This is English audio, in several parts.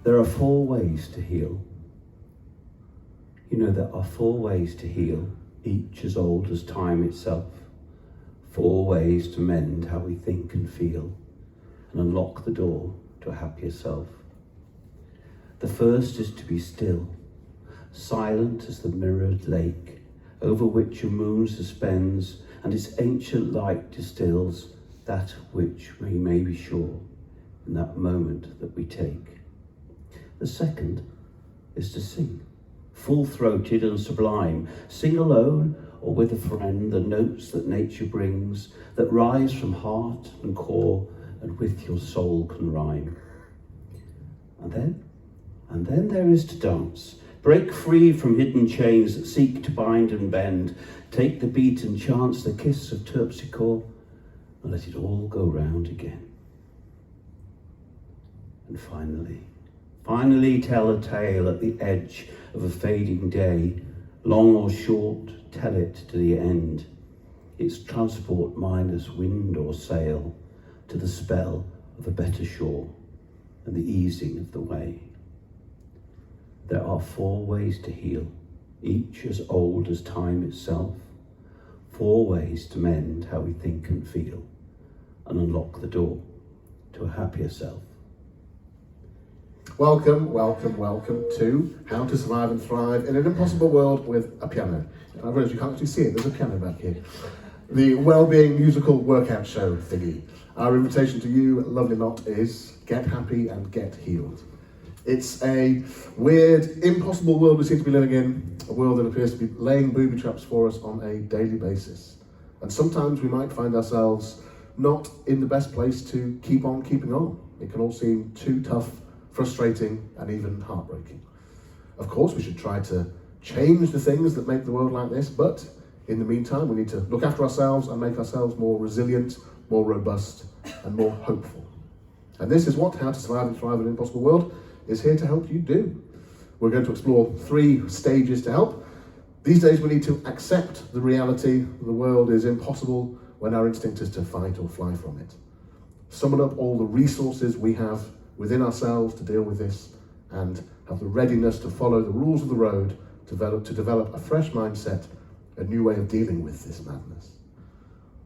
There are 4 ways to heal. You know, there are 4 ways to heal, each as old as time itself. 4 ways to mend how we think and feel and unlock the door to a happier self. The first is to be still, silent as the mirrored lake over which a moon suspends and its ancient light distills that which we may be sure in that moment that we take. The second is to sing, full-throated and sublime. Sing alone or with a friend the notes that nature brings, that rise from heart and core and with your soul can rhyme. And then there is to dance. Break free from hidden chains that seek to bind and bend. Take the beat and chance the kiss of terpsichore and let it all go round again. And finally tell a tale at the edge of a fading day. Long or short, tell it to the end. Its transport minus wind or sail to the spell of a better shore and the easing of the way. There are 4 ways to heal, each as old as time itself. 4 ways to mend how we think and feel and unlock the door to a happier self. Welcome, welcome, welcome to How to Survive and Thrive in an Impossible World with a Piano. I realize you can't actually see it, there's a piano back here. The Wellbeing musical workout show thingy. Our invitation to you, lovely lot, is get happy and get healed. It's a weird, impossible world we seem to be living in, a world that appears to be laying booby traps for us on a daily basis. And sometimes we might find ourselves not in the best place to keep on keeping on. It can all seem too tough, frustrating, and even heartbreaking. Of course, we should try to change the things that make the world like this, but in the meantime, we need to look after ourselves and make ourselves more resilient, more robust, and more hopeful. And this is what How to Survive and Thrive in an Impossible World is here to help you do. We're going to explore 3 stages to help. These days, we need to accept the reality the world is impossible when our instinct is to fight or fly from it. Summon up all the resources we have within ourselves to deal with this and have the readiness to follow the rules of the road to develop a fresh mindset, a new way of dealing with this madness.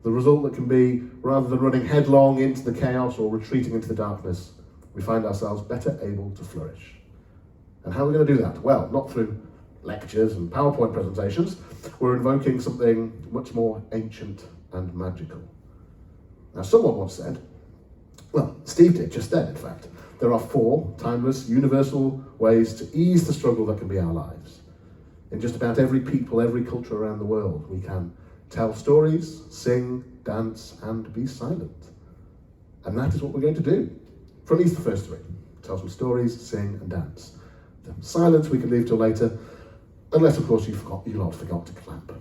The result that can be, rather than running headlong into the chaos or retreating into the darkness, we find ourselves better able to flourish. And how are we going to do that? Well, not through lectures and PowerPoint presentations. We're invoking something much more ancient and magical. Now, someone once said, well, Steve did just then, in fact, there are 4 timeless, universal ways to ease the struggle that can be our lives. In just about every people, every culture around the world, we can tell stories, sing, dance, and be silent. And that is what we're going to do. For at least the first 3. Tell some stories, sing, and dance. The silence we can leave till later, unless, of course, you lot forgot to clap.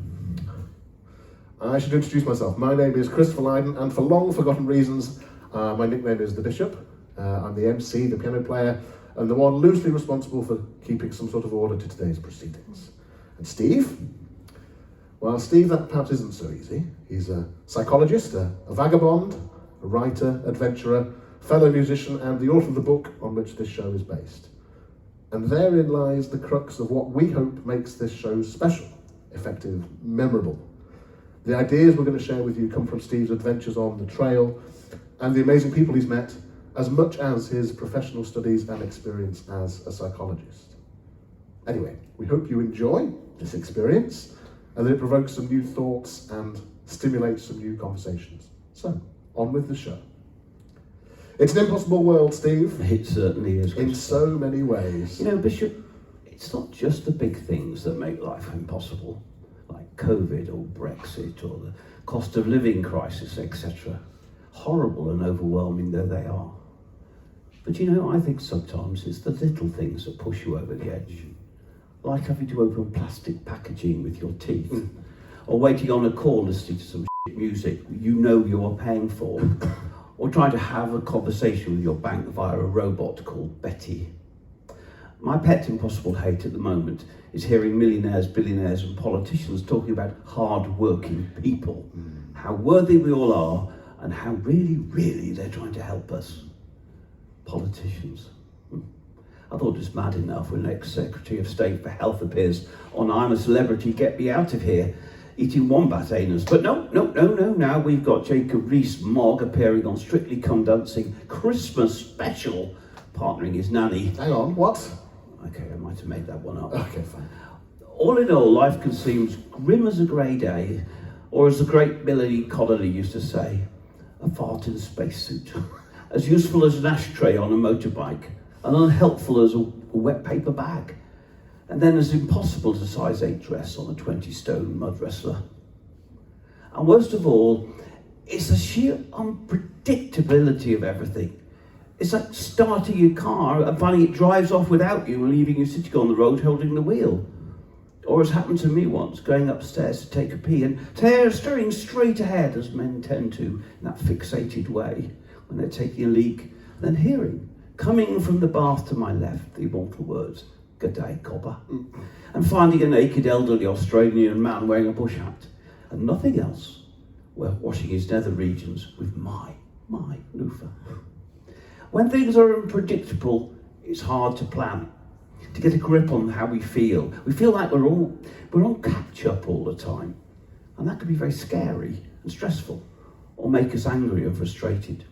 I should introduce myself. My name is Christopher Lydon, and for long forgotten reasons, my nickname is The Bishop. I'm the MC, the piano player, and the one loosely responsible for keeping some sort of order to today's proceedings. And Steve? Well, Steve, that perhaps isn't so easy. He's a psychologist, a vagabond, a writer, adventurer, fellow musician, and the author of the book on which this show is based. And therein lies the crux of what we hope makes this show special, effective, memorable. The ideas we're going to share with you come from Steve's adventures on the trail and the amazing people he's met, as much as his professional studies and experience as a psychologist. Anyway, we hope you enjoy this experience and that it provokes some new thoughts and stimulates some new conversations. So, on with the show. It's an impossible world, Steve. It certainly is. In so many ways. You know, Bishop, it's not just the big things that make life impossible, like COVID or Brexit or the cost of living crisis, etc. Horrible and overwhelming though they are. But you know, I think sometimes it's the little things that push you over the edge. Like having to open plastic packaging with your teeth, or waiting on a call listening to some shit music you know you're paying for, or trying to have a conversation with your bank via a robot called Betty. My pet impossible hate at the moment is hearing millionaires, billionaires and politicians talking about hard-working people, how worthy we all are, and how really, really they're trying to help us. Politicians. I thought it was mad enough when ex-Secretary of State for Health appears on I'm a Celebrity, Get Me Out of Here, eating wombat anus. But no, now we've got Jacob Rees-Mogg appearing on Strictly Come Dancing Christmas special, partnering his nanny. Hang on, what? Okay, I might have made that one up. Okay, fine. All in all, life can seem grim as a grey day, or as the great Billy Connolly used to say, a fart in a spacesuit. As useful as an ashtray on a motorbike, and unhelpful as a wet paper bag, and then as impossible as a size 8 dress on a 20-stone mud wrestler. And worst of all, it's the sheer unpredictability of everything. It's like starting your car and finding it drives off without you and leaving you sitting on the road holding the wheel. Or as happened to me once, going upstairs to take a pee and staring straight ahead, as men tend to in that fixated way when they're taking a leak, then hearing, coming from the bath to my left, the immortal words, "Good day, copper," and finding a naked elderly Australian man wearing a bush hat and nothing else, washing his nether regions with my loofah. When things are unpredictable, it's hard to plan, to get a grip on how we feel. We feel like we're on catch-up all the time, and that can be very scary and stressful, or make us angry and frustrated.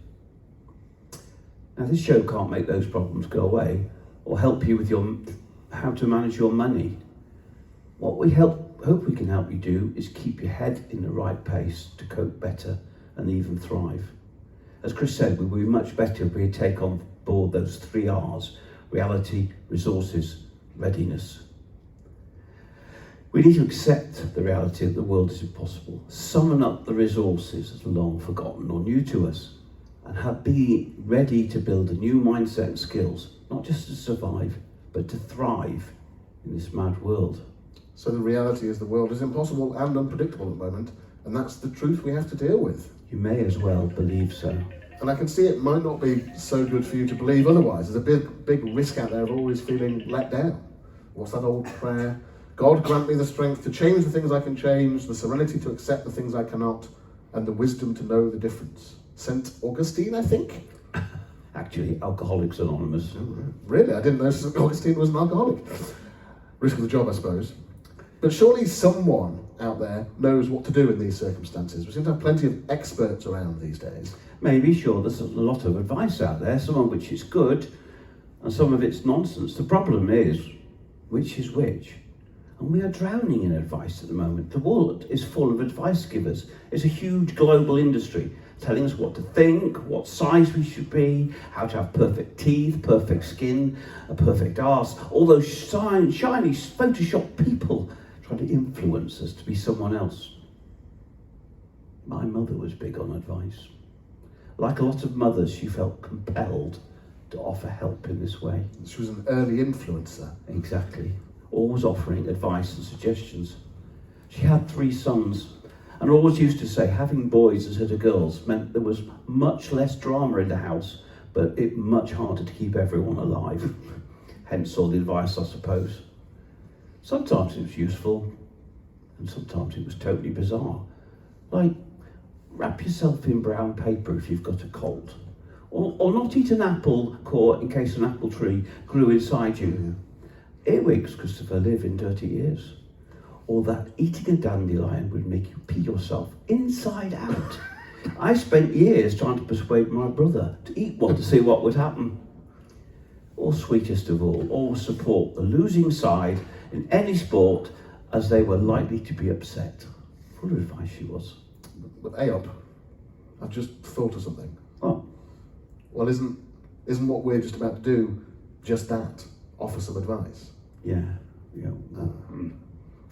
Now, this show can't make those problems go away, or help you with how to manage your money. What we hope we can help you do is keep your head in the right pace to cope better and even thrive. As Chris said, we would be much better if we take on board those 3 R's: reality, resources, readiness. We need to accept the reality that the world is impossible, summon up the resources as long forgotten or new to us, and be ready to build a new mindset and skills, not just to survive, but to thrive in this mad world. So the reality is the world is impossible and unpredictable at the moment, and that's the truth we have to deal with. You may as well believe so. And I can see it might not be so good for you to believe otherwise. There's a big risk out there of always feeling let down. What's that old prayer? God grant me the strength to change the things I can change, the serenity to accept the things I cannot, and the wisdom to know the difference. St. Augustine, I think? Actually, Alcoholics Anonymous. Really? I didn't know St. Augustine was an alcoholic. Risk of the job, I suppose. But surely someone out there knows what to do in these circumstances. We seem to have plenty of experts around these days. Maybe, sure, there's a lot of advice out there, some of which is good, and some of it's nonsense. The problem is, which is which? And we are drowning in advice at the moment. The world is full of advice givers. It's a huge global industry, telling us what to think, what size we should be, how to have perfect teeth, perfect skin, a perfect arse. All those shiny, Photoshop people trying to influence us to be someone else. My mother was big on advice. Like a lot of mothers, she felt compelled to offer help in this way. She was an early influencer. Exactly. Always offering advice and suggestions. She had 3 sons, and always used to say having boys instead of girls meant there was much less drama in the house, but it much harder to keep everyone alive. Hence all the advice, I suppose. Sometimes it was useful, and sometimes it was totally bizarre. Like, wrap yourself in brown paper if you've got a cold. Or not eat an apple core in case an apple tree grew inside you. Earwigs, Christopher, live in dirty ears. Or that eating a dandelion would make you pee yourself inside out. I spent years trying to persuade my brother to eat one to see what would happen. Or sweetest of all, always support the losing side in any sport, as they were likely to be upset. Full of advice she was. But Aop, I've just thought of something. Oh. Well, isn't what we're just about to do just that? Offer some advice? Yeah.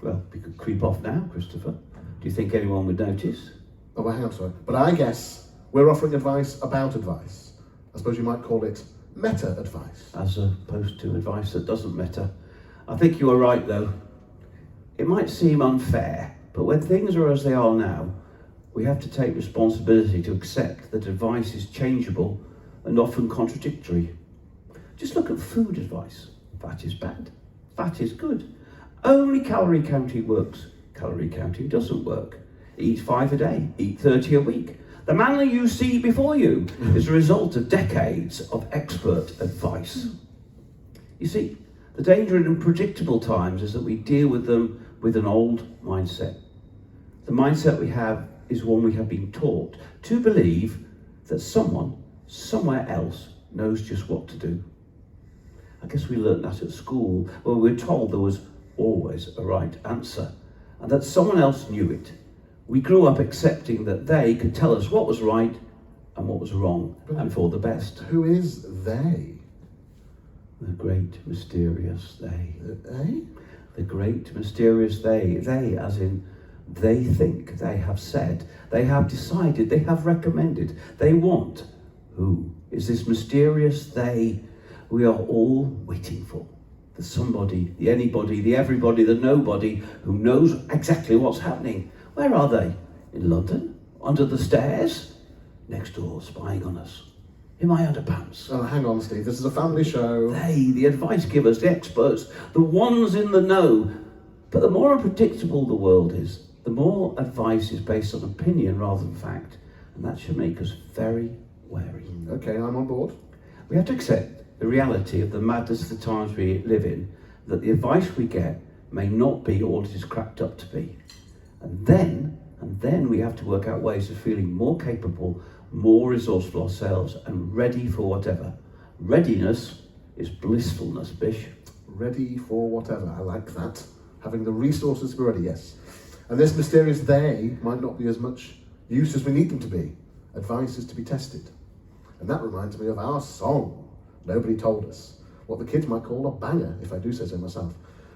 Well, we could creep off now, Christopher. Do you think anyone would notice? Oh, well, hang on, sorry. But I guess we're offering advice about advice. I suppose you might call it meta-advice. As opposed to advice that doesn't matter. I think you are right, though. It might seem unfair, but when things are as they are now, we have to take responsibility to accept that advice is changeable and often contradictory. Just look at food advice. Fat is bad. Fat is good. Only calorie counting works. Calorie counting doesn't work. Eat 5 a day. Eat 30 a week. The manner you see before you is a result of decades of expert advice. You see, the danger in unpredictable times is that we deal with them with an old mindset. The mindset we have is one we have been taught to believe that someone, somewhere else, knows just what to do. I guess we learnt that at school, where we were told there was always a right answer, and that someone else knew it. We grew up accepting that they could tell us what was right and what was wrong, and for the best. Who is they? The great mysterious they. Eh? The great mysterious they. They as in they think, they have said, they have decided, they have recommended, they want. Who is this mysterious they we are all waiting for? The somebody, the anybody, the everybody, the nobody who knows exactly what's happening. Where are they? In London? Under the stairs? Next door, spying on us. In my underpants. Oh, hang on, Steve. This is a family show. They, the advice givers, the experts, the ones in the know. But the more unpredictable the world is, the more advice is based on opinion rather than fact. And that should make us very wary. Okay, I'm on board. We have to accept the reality of the madness of the times we live in, that the advice we get may not be all it is cracked up to be. And then we have to work out ways of feeling more capable, more resourceful ourselves, and ready for whatever. Readiness is blissfulness, Bish. Ready for whatever. I like that. Having the resources to be ready, yes. And this mysterious they might not be as much use as we need them to be. Advice is to be tested. And that reminds me of our song, Nobody Told Us. What the kids might call a banger, if I do say so myself.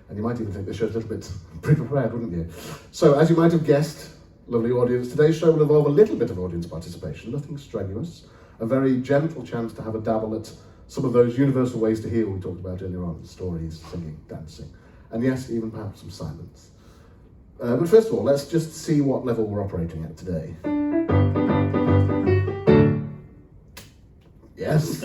And you might even think the show's a little bit pre-prepared, wouldn't you? So, as you might have guessed, lovely audience, today's show will involve a little bit of audience participation, nothing strenuous. A very gentle chance to have a dabble at some of those universal ways to heal we talked about earlier on. Stories, singing, dancing. And yes, even perhaps some silence. But first of all, let's just see what level we're operating at today. Yes.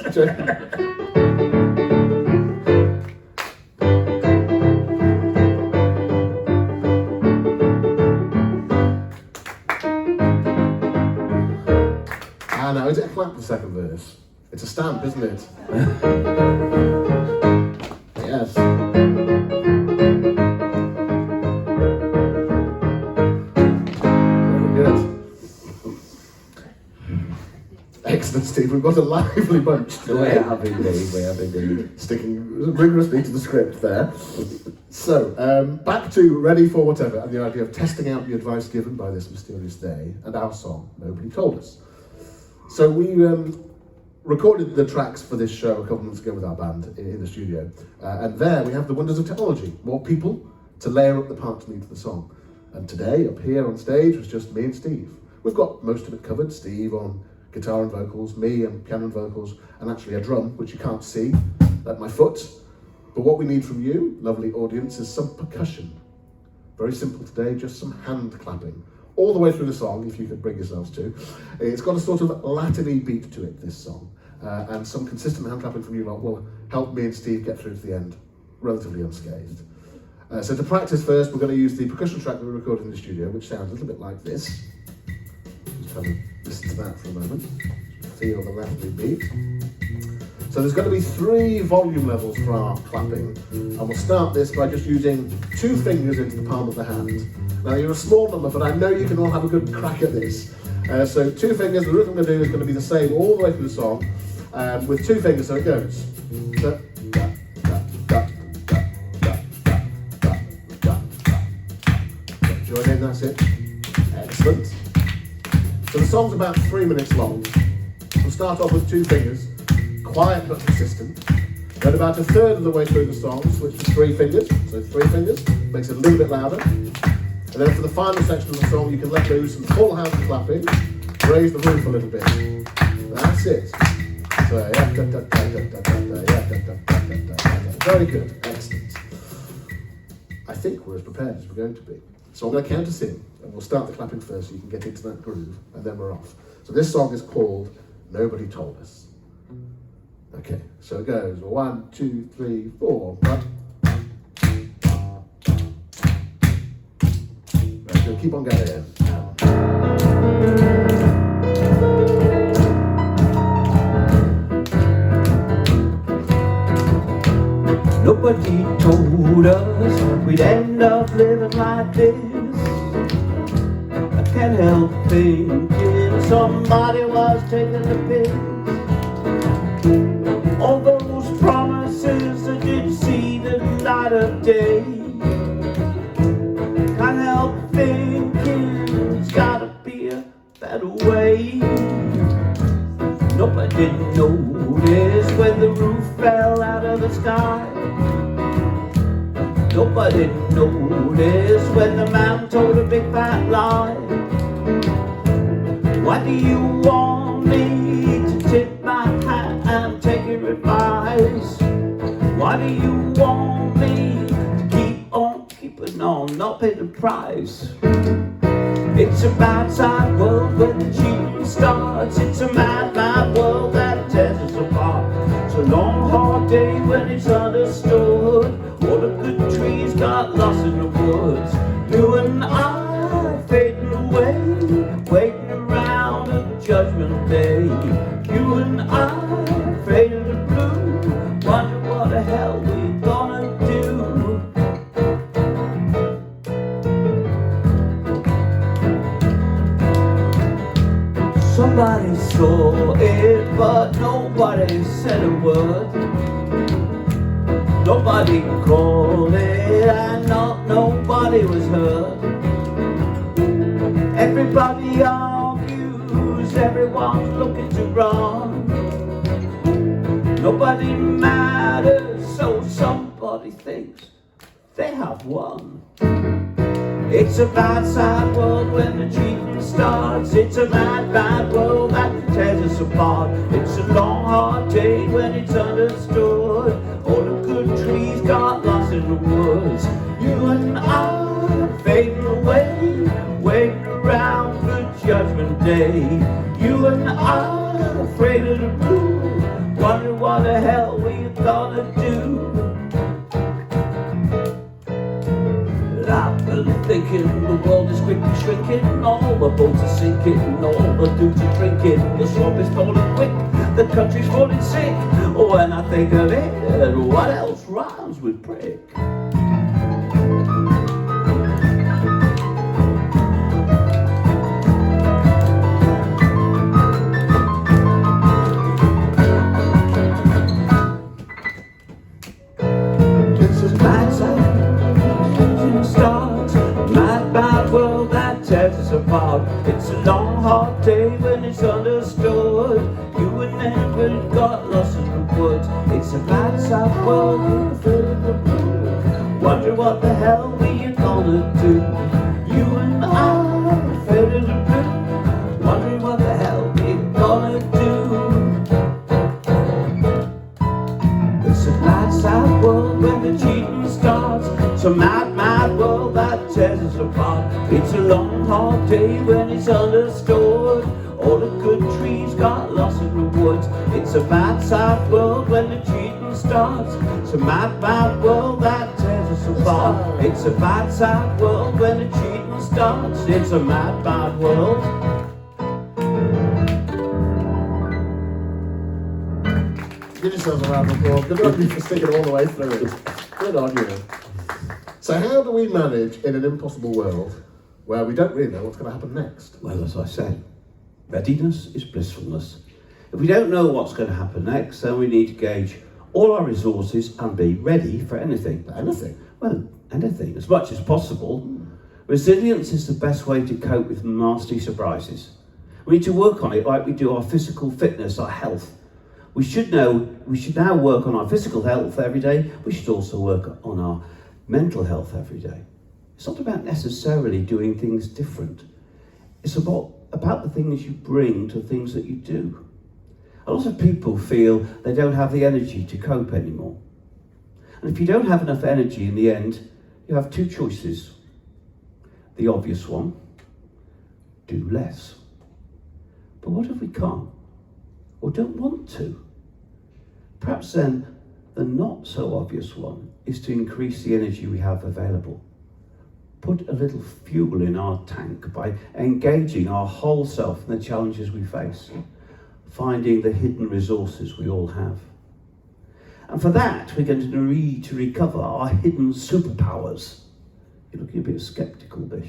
Now, is it a clap the second verse? It's a stamp, isn't it? Yes. Very good. Excellent, Steve. We've got a lively bunch today. We have indeed. Sticking rigorously to the script there. So, back to Ready for Whatever, and the idea of testing out the advice given by this mysterious they, and our song, Nobody Told Us. So we recorded the tracks for this show a couple of months ago with our band in the studio, and there we have the wonders of technology, more people to layer up the parts needed for the song. And today, up here on stage, was just me and Steve. We've got most of it covered, Steve on guitar and vocals, me on piano and vocals, and actually a drum, which you can't see, at my foot. But what we need from you, lovely audience, is some percussion. Very simple today, just some hand clapping. All the way through the song, if you could bring yourselves to. It's got a sort of Latin-y beat to it, this song. And some consistent hand clapping from you lot will help me and Steve get through to the end relatively unscathed. So to practice first, we're going to use the percussion track that we recorded in the studio, which sounds a little bit like this. Just have a listen to that for a moment. Feel the Latin-y beat. So there's going to be 3 volume levels for our clapping. And we'll start this by just using 2 fingers into the palm of the hand. Now you're a small number, but I know you can all have a good crack at this. So 2 fingers, the rhythm we're going to do is going to be the same all the way through the song, with 2 fingers, so it goes. Join in, that's it. Excellent. So the song's about 3 minutes long. We'll start off with 2 fingers, quiet but persistent. Then about a third of the way through the song, switch to 3 fingers. So 3 fingers, makes it a little bit louder. And then for the final section of the song, you can let loose some full hand clapping, raise the roof a little bit. That's it. So, very good, excellent. I think we're as prepared as we're going to be. So I'm going to count us in, and we'll start the clapping first so you can get into that groove, and then we're off. So this song is called Nobody Told Us. Okay, so it goes 1, 2, 3, 4. Keep on going. Nobody told us we'd end up living like this. I can't help thinking somebody was taking the piss. All those promises that didn't see the light of day. Can't help thinking there's gotta be a better way. Nobody noticed when the roof fell out of the sky. Nobody noticed when the man told a big fat lie. Why do you want me to tip my hat and take your advice? Why do you want me to keep on keeping on, not pay the price? It's a bad side world when the cheating starts. It's a mad, mad world that tears us apart. It's a long, hard day when it's understood. All the good trees got lost in the woods. You and I fading away, waiting around a judgment day. You and I fading to blue, wonder what the hell we gonna do. Somebody saw it, but nobody said a word. Nobody called it, and nobody was heard. Everybody argues, everyone's looking to run. Nobody matters, so somebody thinks they have won. It's a bad, sad world when the cheating starts. It's a mad, bad world that tears us apart. It's a long, hard day when it's understood. All the good trees got lost in the woods. You and I fading away, waiting around for Judgment Day. You and I afraid of the blue, wondering what the hell we're gonna do. I've been thinking the world is quickly shrinking. All the boats are sinking, all the dudes are drinking. The swamp is falling quick, the country's falling sick. When I think of it, what else rhymes with brick? It's a bad side. Starts, mad, bad world that tears us apart. It's a long, hard day when it's understood. You and everybody got lost in the woods. It's a bad, sad world with the blue. Wonder what the hell we're gonna do. You and I, fed in the blue. Wondering what the hell we're gonna do. It's a bad, sad world when the cheating starts. It's a mad, mad world that tears us apart. It's a long, hard day when it's understood. All the good trees got lost in the woods. It's a bad, sad world when the cheating starts. It's a mad, mad world that tears us apart. It's a bad, sad world when the cheating starts. It's a mad, mad world. Give yourselves a round of applause. Good on you for sticking all the way through it. Good on you. So how do we manage in an impossible world where we don't really know what's going to happen next? Well, as I said, readiness is blissfulness. If we don't know what's going to happen next, then we need to gauge all our resources and be ready for anything. Anything? Well, anything, as much as possible. Resilience is the best way to cope with nasty surprises. We need to work on it like we do our physical fitness, our health. We should now work on our physical health every day. We should also work on our mental health every day. It's not about necessarily doing things different. It's about the things you bring to things that you do. A lot of people feel they don't have the energy to cope anymore. And if you don't have enough energy in the end, you have two choices. The obvious one, do less. But what if we can't or don't want to? Perhaps then the not so obvious one is to increase the energy we have available. Put a little fuel in our tank by engaging our whole self in the challenges we face, finding the hidden resources we all have. And for that, we're going to need to recover our hidden superpowers. You're looking a bit sceptical, Bish.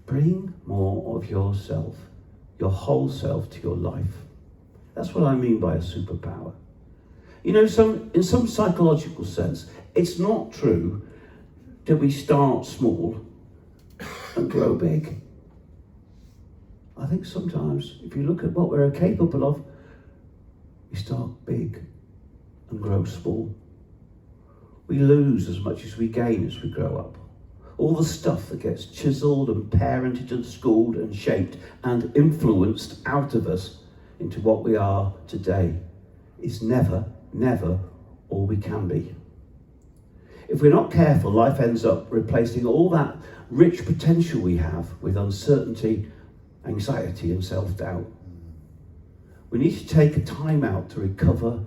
Bring more of yourself, your whole self, to your life. That's what I mean by a superpower. You know, in some psychological sense, it's not true that we start small and grow big. I think sometimes, if you look at what we're capable of, we start big and grow small. We lose as much as we gain as we grow up. All the stuff that gets chiseled and parented and schooled and shaped and influenced out of us into what we are today is never all we can be. If we're not careful, life ends up replacing all that rich potential we have with uncertainty, anxiety and self-doubt. We need to take a time out to recover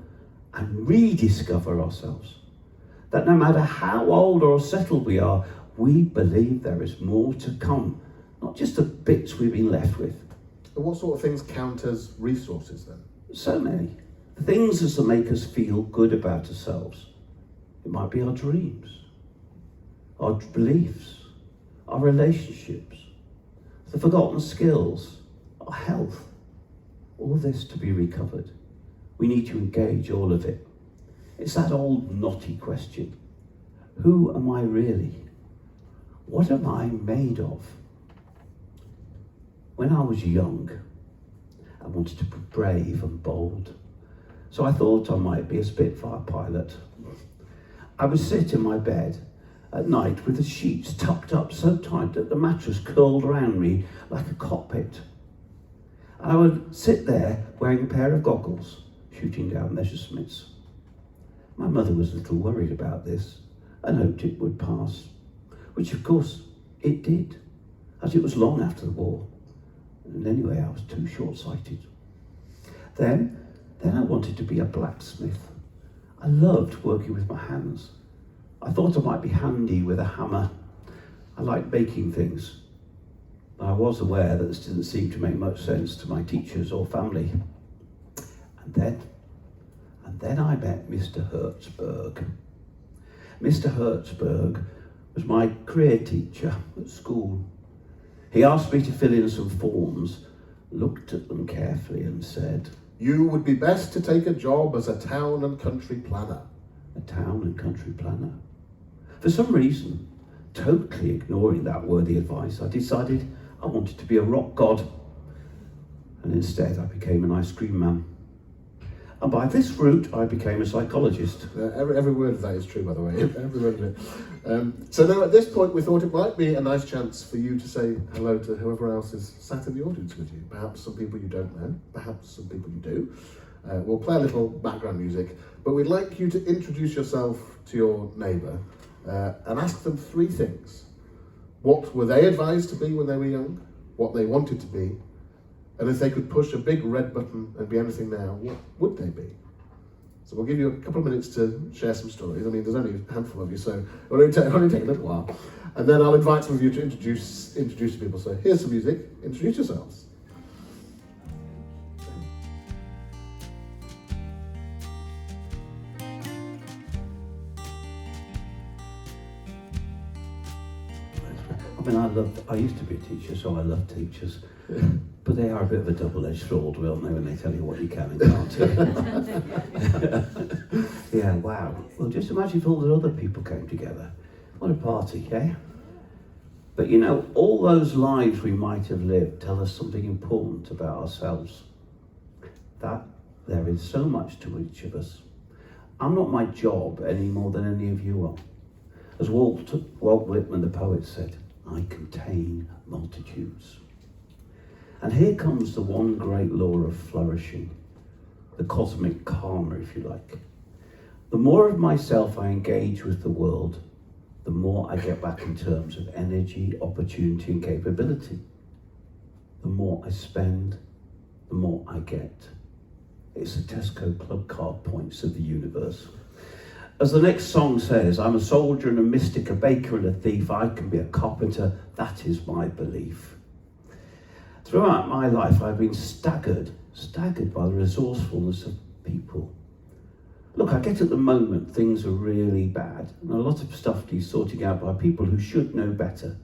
and rediscover ourselves. That no matter how old or settled we are, we believe there is more to come, not just the bits we've been left with. And what sort of things count as resources then? So many. Things that make us feel good about ourselves. It might be our dreams, our beliefs, our relationships, the forgotten skills, our health. All this to be recovered. We need to engage all of it. It's that old knotty question. Who am I really? What am I made of? When I was young, I wanted to be brave and bold. So I thought I might be a Spitfire pilot. I would sit in my bed at night with the sheets tucked up so tight that the mattress curled around me like a cockpit. And I would sit there wearing a pair of goggles, shooting down Messerschmitts. My mother was a little worried about this and hoped it would pass, which of course it did, as it was long after the war. And anyway, I was too short-sighted. Then I wanted to be a blacksmith. I loved working with my hands. I thought I might be handy with a hammer. I liked making things. I was aware that this didn't seem to make much sense to my teachers or family. And then I met Mr. Hertzberg. Mr. Hertzberg was my career teacher at school. He asked me to fill in some forms, looked at them carefully and said, "You would be best to take a job as a town and country planner." A town and country planner. For some reason, totally ignoring that worthy advice, I decided I wanted to be a rock god. And instead I became an ice cream man. And by this route, I became a psychologist. Every word of that is true, by the way. Every word of it. So now at this point, we thought it might be a nice chance for you to say hello to whoever else is sat in the audience with you. Perhaps some people you don't know, perhaps some people you do. We'll play a little background music, but we'd like you to introduce yourself to your neighbour and ask them three things. What were they advised to be when they were young? What they wanted to be? And if they could push a big red button and be anything now, what would they be? So we'll give you a couple of minutes to share some stories. I mean, there's only a handful of you, so it'll only take a little while. And then I'll invite some of you to introduce people. So here's some music. Introduce yourselves. I mean, I used to be a teacher, so I love teachers. But they are a bit of a double-edged sword, aren't they, when they tell you what you can and can't do. Yeah, wow. Well, just imagine if all the other people came together. What a party, eh? But you know, all those lives we might have lived tell us something important about ourselves. That there is so much to each of us. I'm not my job any more than any of you are. As Walt Whitman, the poet, said, I contain multitudes. And here comes the one great law of flourishing, the cosmic karma, if you like. The more of myself I engage with the world, the more I get back in terms of energy, opportunity, and capability. The more I spend, the more I get. It's the Tesco club card points of the universe. As the next song says, I'm a soldier and a mystic, a baker and a thief. I can be a carpenter. That is my belief. Throughout my life, I've been staggered by the resourcefulness of people. Look, I get at the moment things are really bad, and a lot of stuff needs sorting out by people who should know better.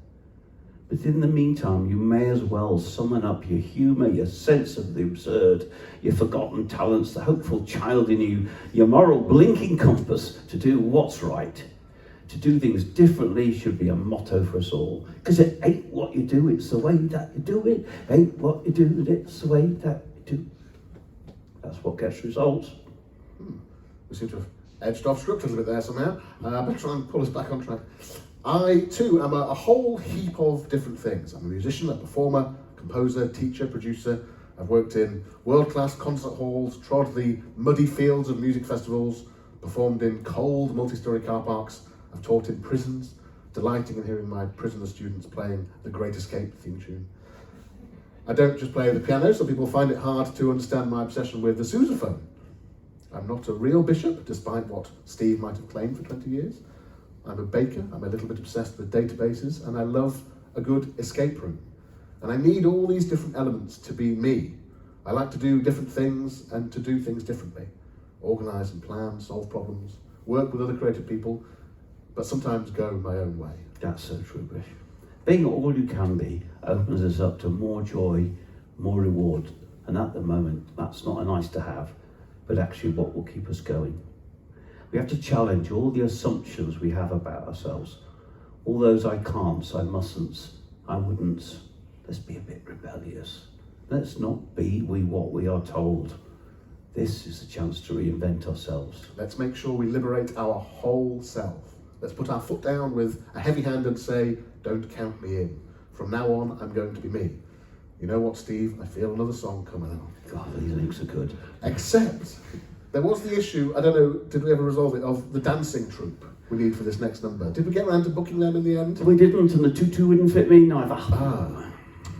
But in the meantime, you may as well summon up your humour, your sense of the absurd, your forgotten talents, the hopeful child in you, your moral blinking compass to do what's right. To do things differently should be a motto for us all. Because it ain't what you do, it's the way that you do it. Ain't what you do, it's the way that you do. That's what gets results. We seem to have edged off script a little bit there somehow. But try and pull us back on track. I too am a whole heap of different things. I'm a musician, a performer, composer, teacher, producer. I've worked in world-class concert halls, trod the muddy fields of music festivals, performed in cold multi-storey car parks. I've taught in prisons, delighting in hearing my prisoner students playing the Great Escape theme tune. I don't just play the piano, so people find it hard to understand my obsession with the sousaphone. I'm not a real bishop, despite what Steve might have claimed for 20 years. I'm a baker, I'm a little bit obsessed with databases, and I love a good escape room. And I need all these different elements to be me. I like to do different things and to do things differently. Organise and plan, solve problems, work with other creative people, but sometimes go my own way. That's so true, Bish. Being all you can be opens us up to more joy, more reward. And at the moment, that's not a nice to have, but actually what will keep us going. We have to challenge all the assumptions we have about ourselves. All those I can'ts, I mustn'ts, I wouldn'ts. Let's be a bit rebellious. Let's not be what we are told. This is the chance to reinvent ourselves. Let's make sure we liberate our whole self. Let's put our foot down with a heavy hand and say, don't count me in. From now on, I'm going to be me. You know what, Steve? I feel another song coming out. God, these links are good. Except, there was the issue, I don't know, did we ever resolve it, of the dancing troupe we need for this next number? Did we get around to booking them in the end? We didn't, and the tutu wouldn't fit me neither.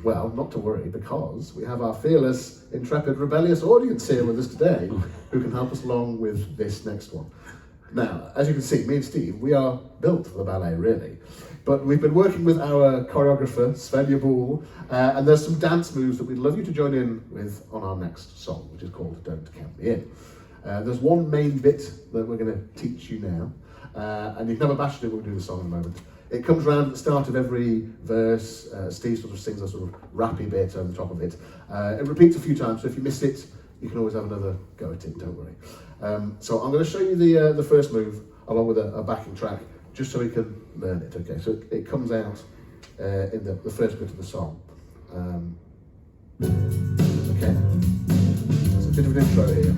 Well, not to worry, because we have our fearless, intrepid, rebellious audience here with us today who can help us along with this next one. Now, as you can see, me and Steve, we are built for the ballet, really. But we've been working with our choreographer, Svenja Bühl, and there's some dance moves that we'd love you to join in with on our next song, which is called Don't Count Me In. There's one main bit that we're going to teach you now, and you can have a bash to it when we do the song in a moment. It comes round at the start of every verse. Steve sort of sings a sort of rappy bit over the top of it. It repeats a few times, so if you miss it, you can always have another go at it, don't worry. So I'm going to show you the first move along with a backing track, just so we can learn it, okay? So it comes out in the first bit of the song. Okay, it's a bit of an intro here.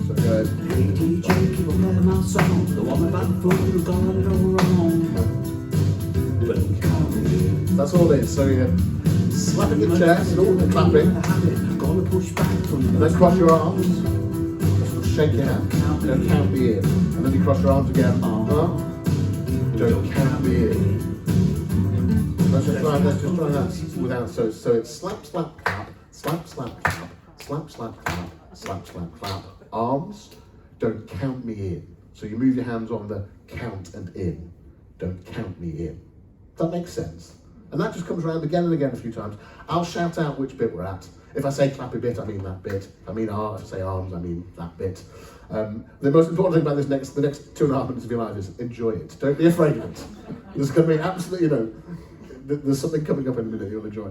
So go ahead. Hey DJ, keep on playing my song, the one about the fool who got it all wrong. But come here. That's all it is. So you're slapping your chest and all the clapping. Gotta push back from And then cross your arms. Just shake your hand. Don't count me in. And then you cross your arms again. Don't count me in. Let's just try that without so it's slap, slap, clap, slap, slap, clap, slap, slap, clap, slap, slap, clap. Arms, don't count me in. So you move your hands on the count and in. Don't count me in. That makes sense. And that just comes around again and again a few times. I'll shout out which bit we're at. If I say clappy bit, I mean that bit. If I say arms, I mean that bit. The most important thing about the next 2.5 minutes of your life is enjoy it. Don't be afraid of it. There's going to be absolutely, there's something coming up in a minute you'll enjoy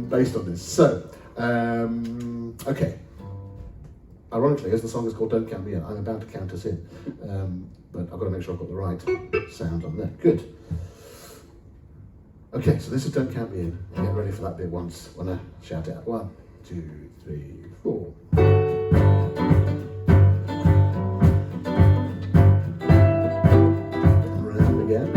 based on this. So, okay. Ironically, as the song is called Don't Count Me In, I'm about to count us in. But I've got to make sure I've got the right sound on there. Good. Okay, so this is Don't Count Me In. Get ready for that bit once when I shout it out. 1, 2, 3, 4. And round again.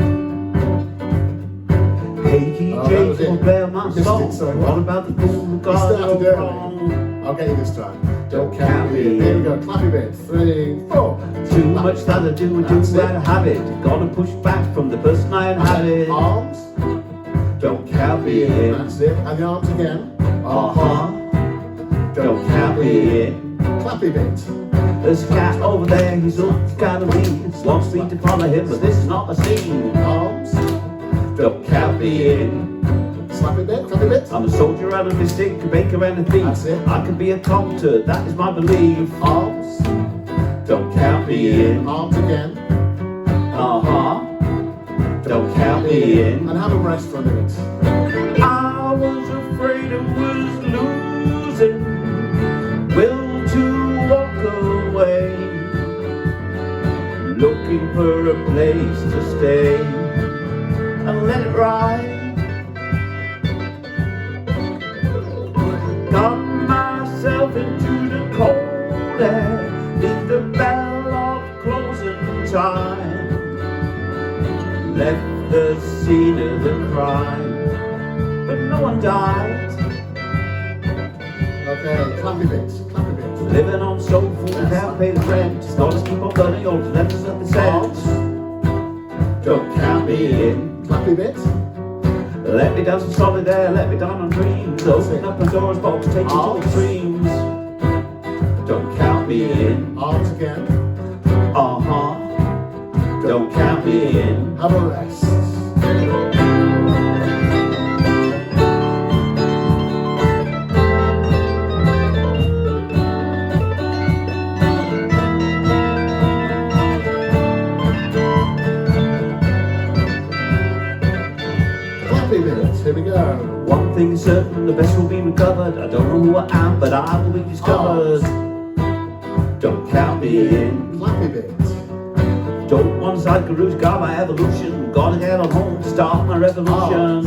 Hey DJ, keep on playing my song, Sorry, what about the fool who got it all wrong? I'll get you this time. Don't count me in. Here we go. Clappy bit. 3, 4. Too much that I do out of habit. Gotta push back from the person I inhabit. Arms. Don't count me in. That's it. And the arms again. Don't count me in. Clappy bit. There's a cat over there, he's looking kind of mean. Wants me to follow him, but this is not a scene. Arms. don't count me in. Slap it there, clap it bit. I'm a soldier and a mystic, a baker and a thief. That's it. I can be a conqueror, that is my belief. Arms. Don't count me in. Arms again. Don't count me in. And have a rest for a minute. I was afraid I was losing will to walk away, looking for a place to stay and let it ride. Got myself into the cold air, beat the bell of closing time, left the scene of the crime, but no one died. Okay, clappy bits, clappy bits. Living on soul food, can't pay the rent. Dollars keep on burning, all the letters at the cents. Don't count me in. Clappy bits. Let me down some solitaire, let me down on dreams. Open up Pandora's box, take me to extremes. Don't count me in. Arms again. Don't count me in. Have a rest. Clappy minutes, here we go. One thing's certain, the best will be recovered. I don't know who I am, but I will be discovered. Don't count me in. Clappy bits. Don't want to side carouse, got my evolution. Gotta get on home to start my revolution.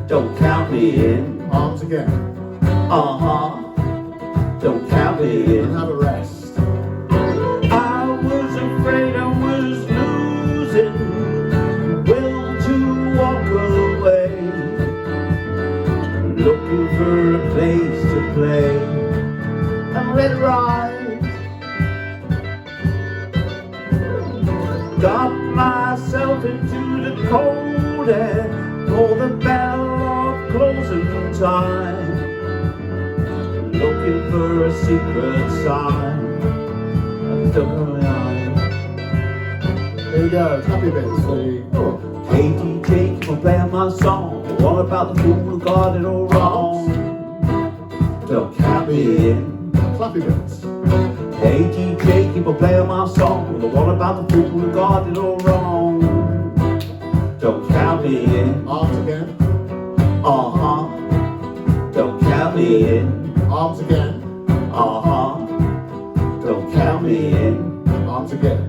Don't count me in. Arms again. Don't count me And in. have a rest. I was afraid I was losing will to walk away, looking for a place to play and let it ride. Got myself into the cold air, for the bell of closing time, looking for a secret sign. I don't know the eye. Here we go, clappy bits. Oh. Hey DJ, keep on playing my song. What about the fool who got it all wrong? Don't count me in. Clappy bits. Hey DJ, keep on playing my song. The one about the fool who got it all wrong. Don't count me in. Arms again. Don't count me in. Arms again. Don't count me in. Arms again.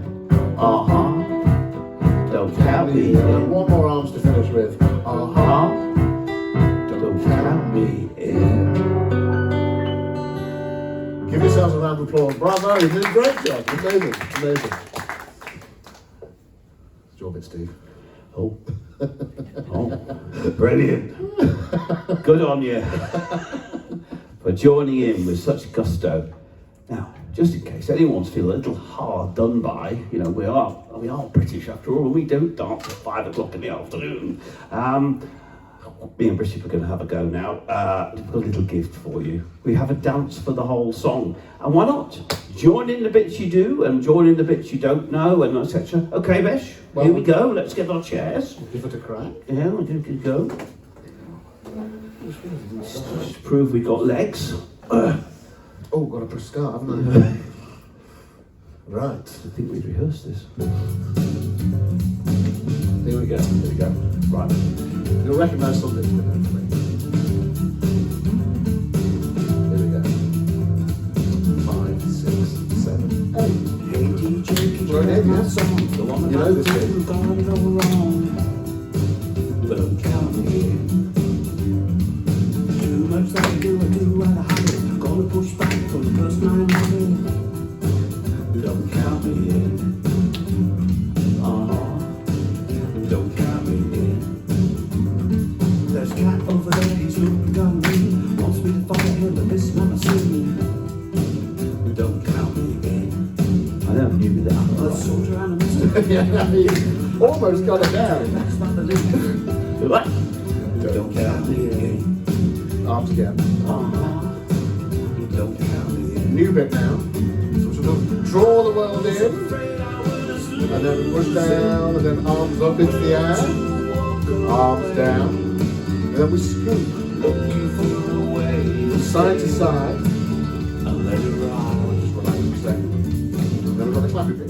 Don't count me And in. one more arms to finish with. Don't count me in. Give yourselves a round of applause. Bravo, you did a great job. Amazing, amazing. It's your bit, Steve. Oh, brilliant. Good on you for joining in with such gusto. Now, just in case anyone's feeling a little hard done by, you know, we are British after all, and we don't dance at 5 o'clock in the afternoon. Me and British are going to have a go now. We've got a little gift for you. We have a dance for the whole song. And why not? Join in the bits you do and join in the bits you don't know, and etc. Okay, Besh, here we go. Let's get our chairs. Give it a crack. Yeah, we're going to go. Just prove we've got legs. Oh, got to push start, haven't I? Right. I think we'd rehearsed this. Here we go. Here we go. Right. You'll recognise some bits with it. Here we go. 5, 6, 7, 8. Hey DJ, can you Right, play my yeah. song? The one You know this bit. who got it all wrong. But don't count me in. Too much that I do and I hide it. Gotta push back for the person I'm having. Don't count me in. Don't count me in. There's a cat over there, he's looking at me. Wants me to follow him, but this one I see. Don't count me in. I never knew that. A soldier and a mister. Yeah, you almost got it down. That's my belief. What? Don't count me in. Arms again. Don't count me in. New bit now. So sort of draw the world in, and then push down, and then arms up into the air. arms down, and then we scoop. Side to side, and let it roll. Just relax for a second. And then we've got the clappy bit.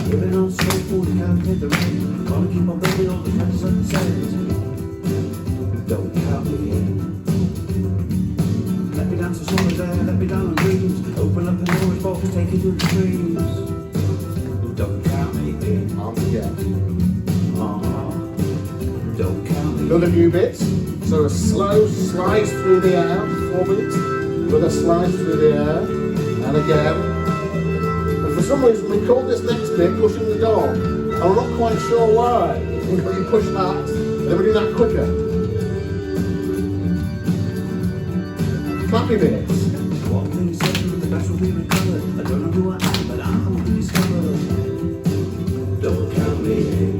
Living on slow food, you can't take the rain. Gotta keep on building all the friends and says. Don't count me in. Let me dance a song there, let me down on dreams. Open up the storage box, take it to the streams. Don't count me in. Arms again. Don't count me in. Another new bit. So a slow slice through the air, 4 beats, with a slice through the air, and again. And for some reason we call this next bit pushing the dog. And I'm not quite sure why. You push that, and then we do that quicker. Clappy bits. One thing is certain, the best will be recovered. I don't know who I am, but I'm discovered. Don't count me in.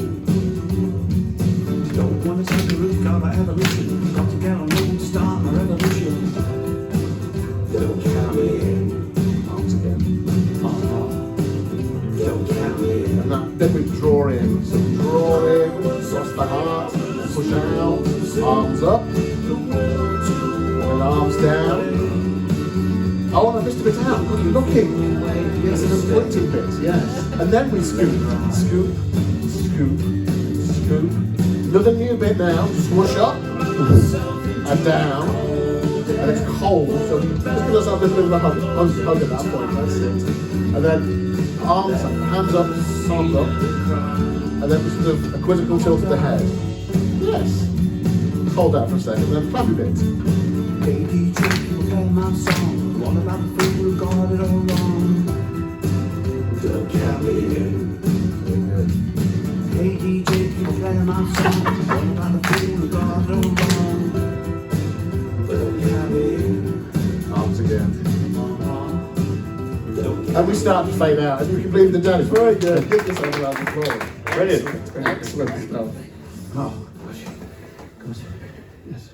Don't want to take the root car by evolution. Got to get on road to start my revolution. Don't count me in. Arms again. Don't count me in. And that bit we draw in. So draw in, cross the heart, push out, arms up, and arms down. Oh, and I missed a bit out. Looking. Yes, it's a pointing bit, yes. And then we scoop, scoop, scoop, scoop. Another new bit now, swoosh up and down, and it's cold, so just give us a little bit of a hug at that point, that's it. And then arms, hands up, arms up, and then sort of a quizzical tilt of the head. Yes. Hold that for a second, and then clappy bit. Hey DJ, people play my song. All about the fool who got it all wrong. Don't count me in. Very good. Hey DJ, people play my song. All about the fool who got it all wrong. Don't count me in. Arms again. Don't And we start to fade out. As you can believe the done, it's very good. Give yourself a round of applause. Brilliant. Excellent stuff. Oh, gosh. God. Yes.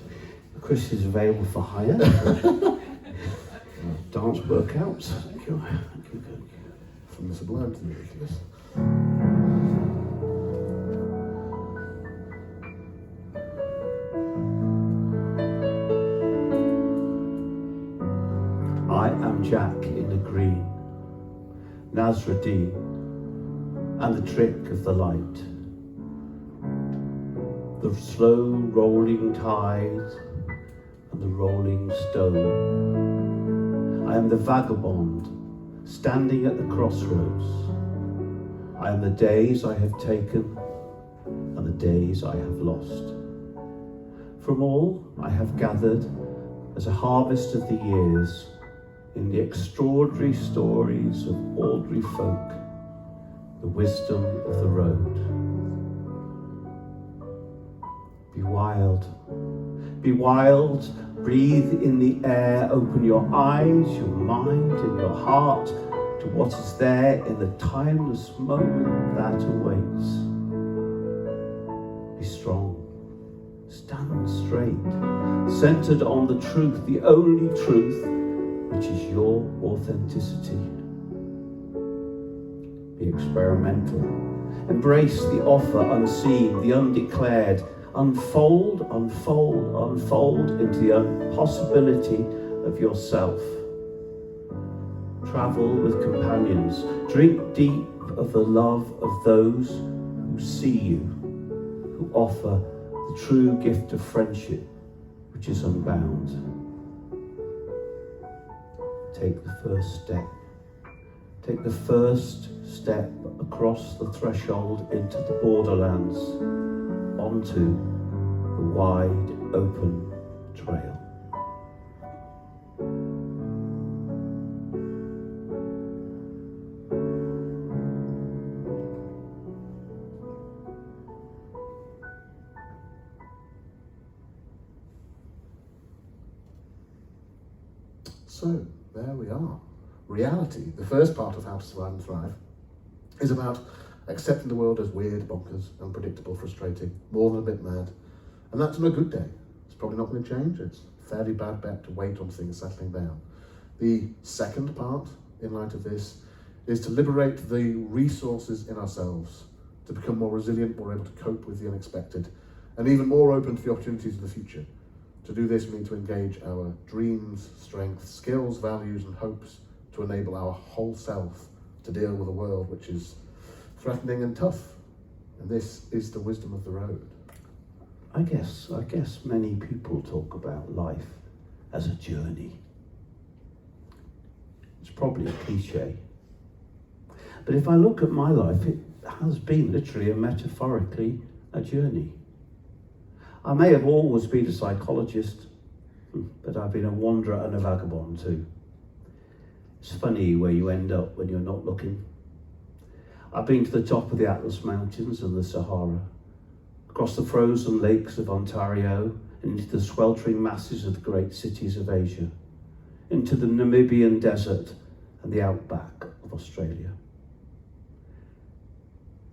Chris is available for hire. Dance workouts. Thank you. Thank you. From the sublime to the ridiculous. I am Jack in the green, Nasruddin, and the trick of the light. The slow rolling tide and the rolling stone. I am the vagabond, standing at the crossroads. I am the days I have taken and the days I have lost. From all I have gathered as a harvest of the years, in the extraordinary stories of ordinary folk, the wisdom of the road. Be wild, breathe in the air, open your eyes, your mind and your heart to what is there in the timeless moment that awaits. Be strong, stand straight, centered on the truth, the only truth, which is your authenticity. Be experimental. Embrace the offer unseen, the undeclared. Unfold, unfold, unfold into the impossibility of yourself. Travel with companions. Drink deep of the love of those who see you, who offer the true gift of friendship, which is unbound. Take the first step. Take the first step across the threshold into the borderlands, onto the wide open trail. So, there we are. Reality, the first part of How to Survive and Thrive, is about accepting the world as weird, bonkers, unpredictable, frustrating, more than a bit mad. And that's on a good day. It's probably not going to change. It's a fairly bad bet to wait on things settling down. The second part, in light of this, is to liberate the resources in ourselves to become more resilient, more able to cope with the unexpected, and even more open to the opportunities of the future. To do this, we need to engage our dreams, strengths, skills, values, and hopes to enable our whole self to deal with a world which is threatening and tough. And this is the wisdom of the road. I guess many people talk about life as a journey. It's probably a cliche. But if I look at my life, it has been literally and metaphorically a journey. I may have always been a psychologist, but I've been a wanderer and a vagabond too. It's funny where you end up when you're not looking. I've been to the top of the Atlas Mountains and the Sahara, across the frozen lakes of Ontario and into the sweltering masses of the great cities of Asia, into the Namibian desert and the outback of Australia.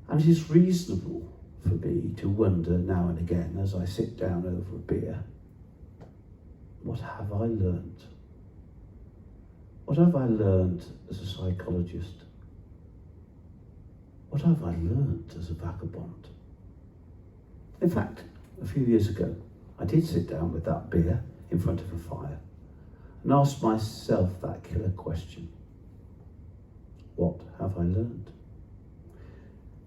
And it is reasonable for me to wonder now and again as I sit down over a beer, what have I learned? What have I learned as a psychologist? What have I learned as a vagabond? In fact, a few years ago, I did sit down with that beer in front of a fire and asked myself that killer question. What have I learned?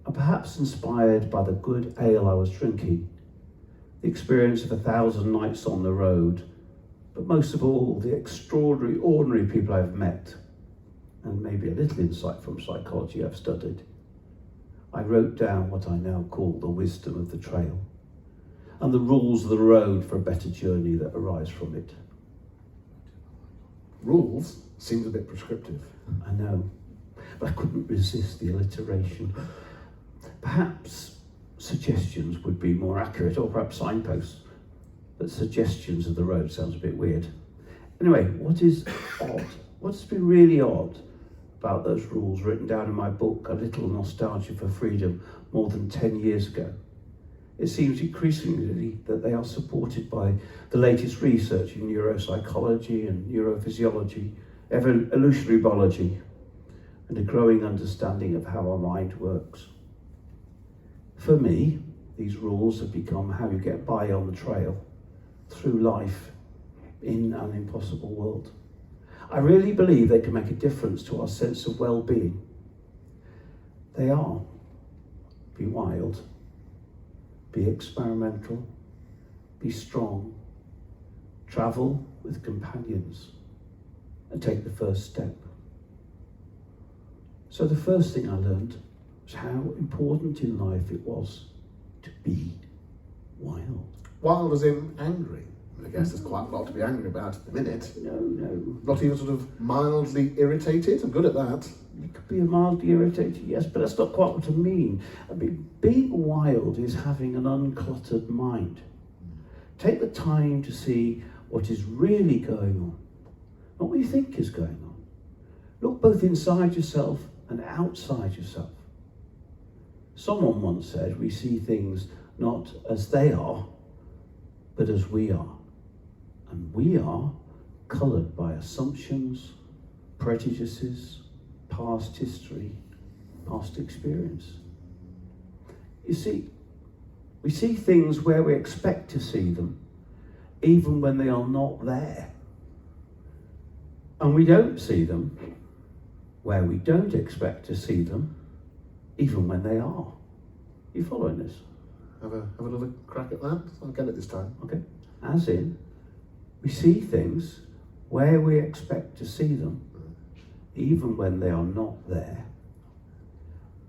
And perhaps inspired by the good ale I was drinking, the experience of 1,000 nights on the road, but most of all, the extraordinary, ordinary people I've met, and maybe a little insight from psychology I've studied, I wrote down what I now call the wisdom of the trail, and the rules of the road for a better journey that arise from it. Rules seems a bit prescriptive. I know, but I couldn't resist the alliteration. Perhaps suggestions would be more accurate, or perhaps signposts, but suggestions of the road sounds a bit weird. Anyway, what is odd, what's been really odd about those rules written down in my book, A Little Nostalgia for Freedom, more than 10 years ago? It seems increasingly that they are supported by the latest research in neuropsychology and neurophysiology, evolutionary biology, and a growing understanding of how our mind works. For me, these rules have become how you get by on the trail, through life, in an impossible world. I really believe they can make a difference to our sense of well-being. They are: be wild, be experimental, be strong, travel with companions, and take the first step. So the first thing I learned was how important in life it was to be wild. Wild as in angry. I guess there's quite a lot to be angry about at the minute. No. Not even sort of mildly irritated. I'm good at that. You could be mildly irritated, yes, but that's not quite what I mean. I mean, being wild is having an uncluttered mind. Take the time to see what is really going on, not what you think is going on. Look both inside yourself and outside yourself. Someone once said we see things not as they are, but as we are. And we are coloured by assumptions, prejudices, past history, past experience. You see, we see things where we expect to see them, even when they are not there. And we don't see them where we don't expect to see them, even when they are. You following this? Have another crack at that? I'll get it this time. Okay. As in, we see things where we expect to see them, even when they are not there.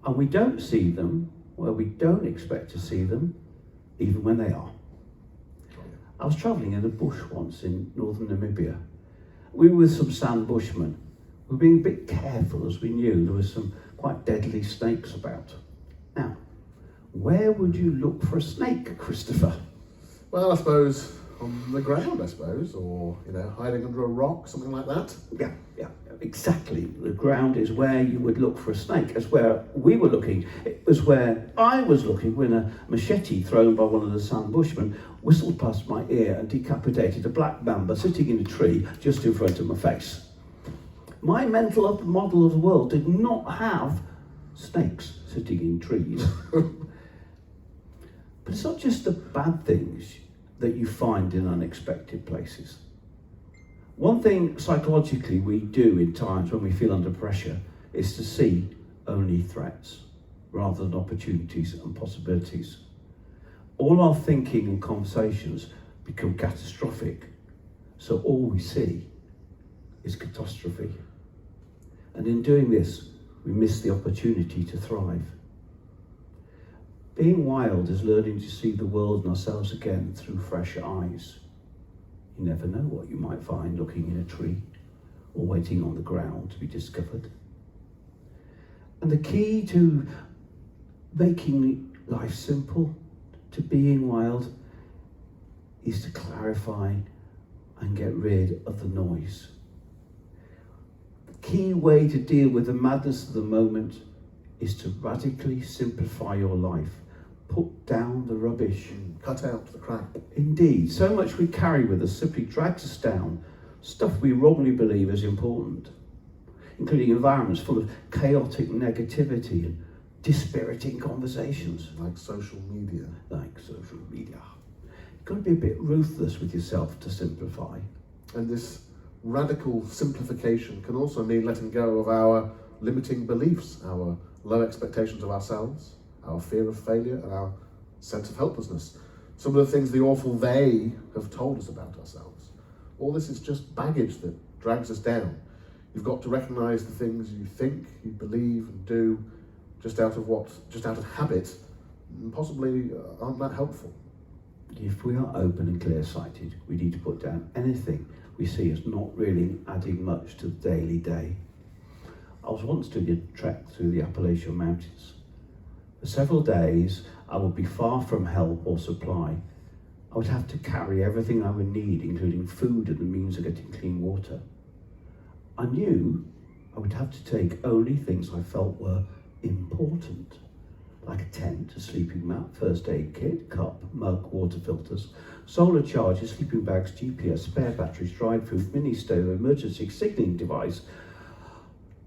And we don't see them where we don't expect to see them, even when they are. I was travelling in the bush once in northern Namibia. We were with some sand bushmen. We were being a bit careful as we knew there were some quite deadly snakes about. Now, where would you look for a snake, Christopher? Well, I suppose on the ground, or, hiding under a rock, something like that. Yeah, exactly. The ground is where you would look for a snake. That's where we were looking. It was where I was looking when a machete thrown by one of the sand bushmen whistled past my ear and decapitated a black mamba sitting in a tree just in front of my face. My mental model of the world did not have snakes sitting in trees. But it's not just the bad things that you find in unexpected places. One thing psychologically we do in times when we feel under pressure is to see only threats rather than opportunities and possibilities. All our thinking and conversations become catastrophic, so all we see is catastrophe. And in doing this, we miss the opportunity to thrive. Being wild is learning to see the world and ourselves again through fresh eyes. You never know what you might find looking in a tree or waiting on the ground to be discovered. And the key to making life simple, to being wild, is to clarify and get rid of the noise. The key way to deal with the madness of the moment is to radically simplify your life. Put down the rubbish. Cut out the crap. Indeed, so much we carry with us simply drags us down, stuff we wrongly believe is important, including environments full of chaotic negativity and dispiriting conversations. Like social media. You've got to be a bit ruthless with yourself to simplify. And this radical simplification can also mean letting go of our limiting beliefs, our low expectations of ourselves, our fear of failure, and our sense of helplessness. Some of the things the awful they have told us about ourselves. All this is just baggage that drags us down. You've got to recognise the things you think, you believe and do just out of habit, and possibly aren't that helpful. If we are open and clear-sighted, we need to put down anything we see as not really adding much to the daily day. I was once doing a trek through the Appalachian Mountains. For several days, I would be far from help or supply. I would have to carry everything I would need, including food and the means of getting clean water. I knew I would have to take only things I felt were important, like a tent, a sleeping mat, first aid kit, cup, mug, water filters, solar chargers, sleeping bags, GPS, spare batteries, dried food, mini stove, emergency signalling device,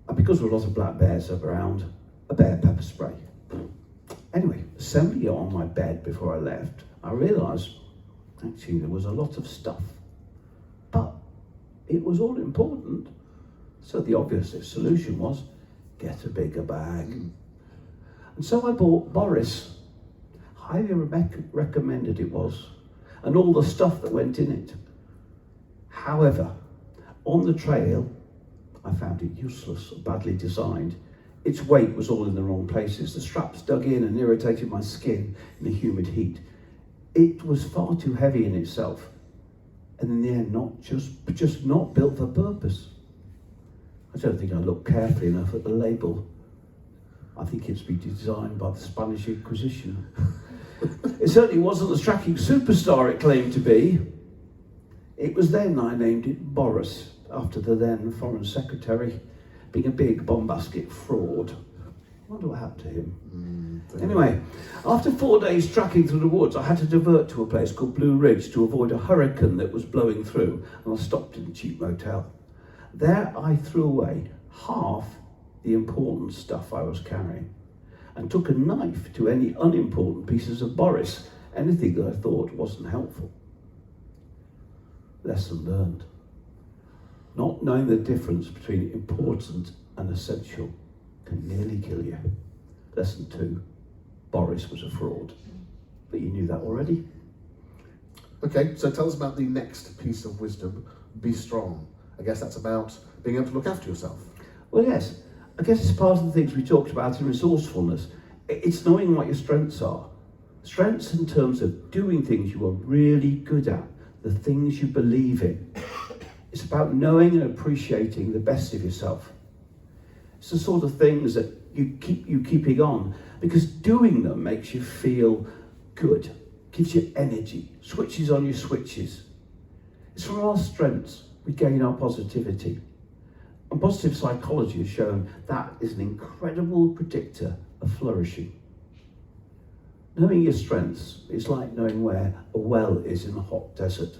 and because there were lots of black bears around, a bear pepper spray. Anyway, assembling it on my bed before I left, I realised actually there was a lot of stuff, but it was all important. So the obvious solution was get a bigger bag. And so I bought Boris. Highly recommended it was, and all the stuff that went in it. However, on the trail, I found it useless, badly designed. Its weight was all in the wrong places. The straps dug in and irritated my skin in the humid heat. It was far too heavy in itself, and in the end, just not built for purpose. I don't think I looked carefully enough at the label. I think it's been designed by the Spanish Inquisition. It certainly wasn't the tracking superstar it claimed to be. It was then I named it Boris, after the then Foreign Secretary, being a big bombastic fraud. I wonder what happened to him. Anyway, after 4 days tracking through the woods, I had to divert to a place called Blue Ridge to avoid a hurricane that was blowing through, and I stopped in a cheap motel. There I threw away half the important stuff I was carrying and took a knife to any unimportant pieces of Boris, anything that I thought wasn't helpful. Lesson learned. Not knowing the difference between important and essential can nearly kill you. Lesson 2, Boris was a fraud. But you knew that already. Okay, so tell us about the next piece of wisdom, be strong. I guess that's about being able to look after yourself. Well, yes. I guess it's part of the things we talked about in resourcefulness. It's knowing what your strengths are. Strengths in terms of doing things you are really good at, the things you believe in. It's about knowing and appreciating the best of yourself. It's the sort of things that you keeping on, because doing them makes you feel good, gives you energy, switches on your switches. It's from our strengths we gain our positivity. And positive psychology has shown that is an incredible predictor of flourishing. Knowing your strengths is like knowing where a well is in a hot desert.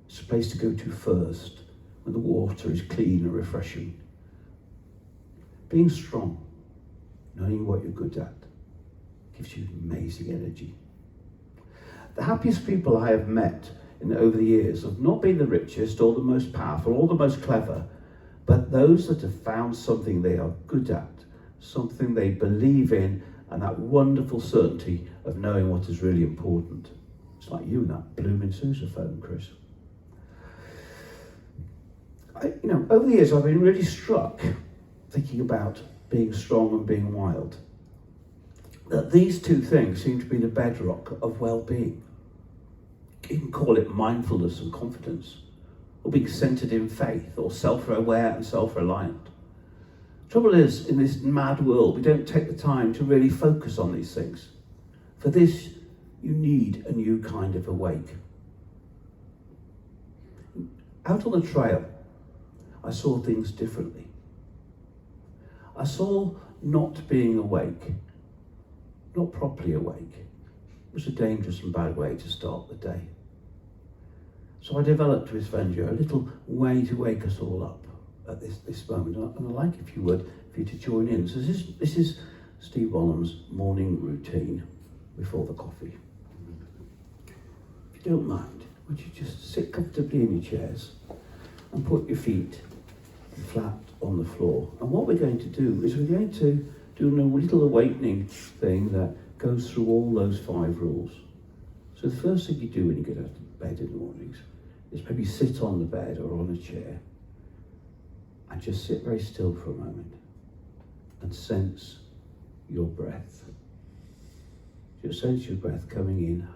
It's a place to go to first when the water is clean and refreshing. Being strong knowing what you're good at, gives you amazing energy. The happiest people I have met over the years have not been the richest or the most powerful or the most clever, but those that have found something they are good at, something they believe in, and that wonderful certainty of knowing what is really important. It's like you and that blooming sousaphone, Chris. Over the years I've been really struck, thinking about being strong and being wild, that these two things seem to be the bedrock of well-being. You can call it mindfulness and confidence, or being centered in faith, or self-aware and self-reliant. Trouble is, in this mad world, we don't take the time to really focus on these things. For this, you need a new kind of awake. Out on the trail, I saw things differently. I saw not being awake, not properly awake, was a dangerous and bad way to start the day. So I developed with Svenja a little way to wake us all up at this moment. And I'd like, if you would, for you to join in. So this is Steve Bonham's morning routine before the coffee. If you don't mind, would you just sit comfortably in your chairs and put your feet flat on the floor. And what we're going to do is we're going to do a little awakening thing that goes through all those 5 rules. So the first thing you do when you get out of bed in the mornings is maybe sit on the bed or on a chair and just sit very still for a moment and sense your breath. Just sense your breath coming in,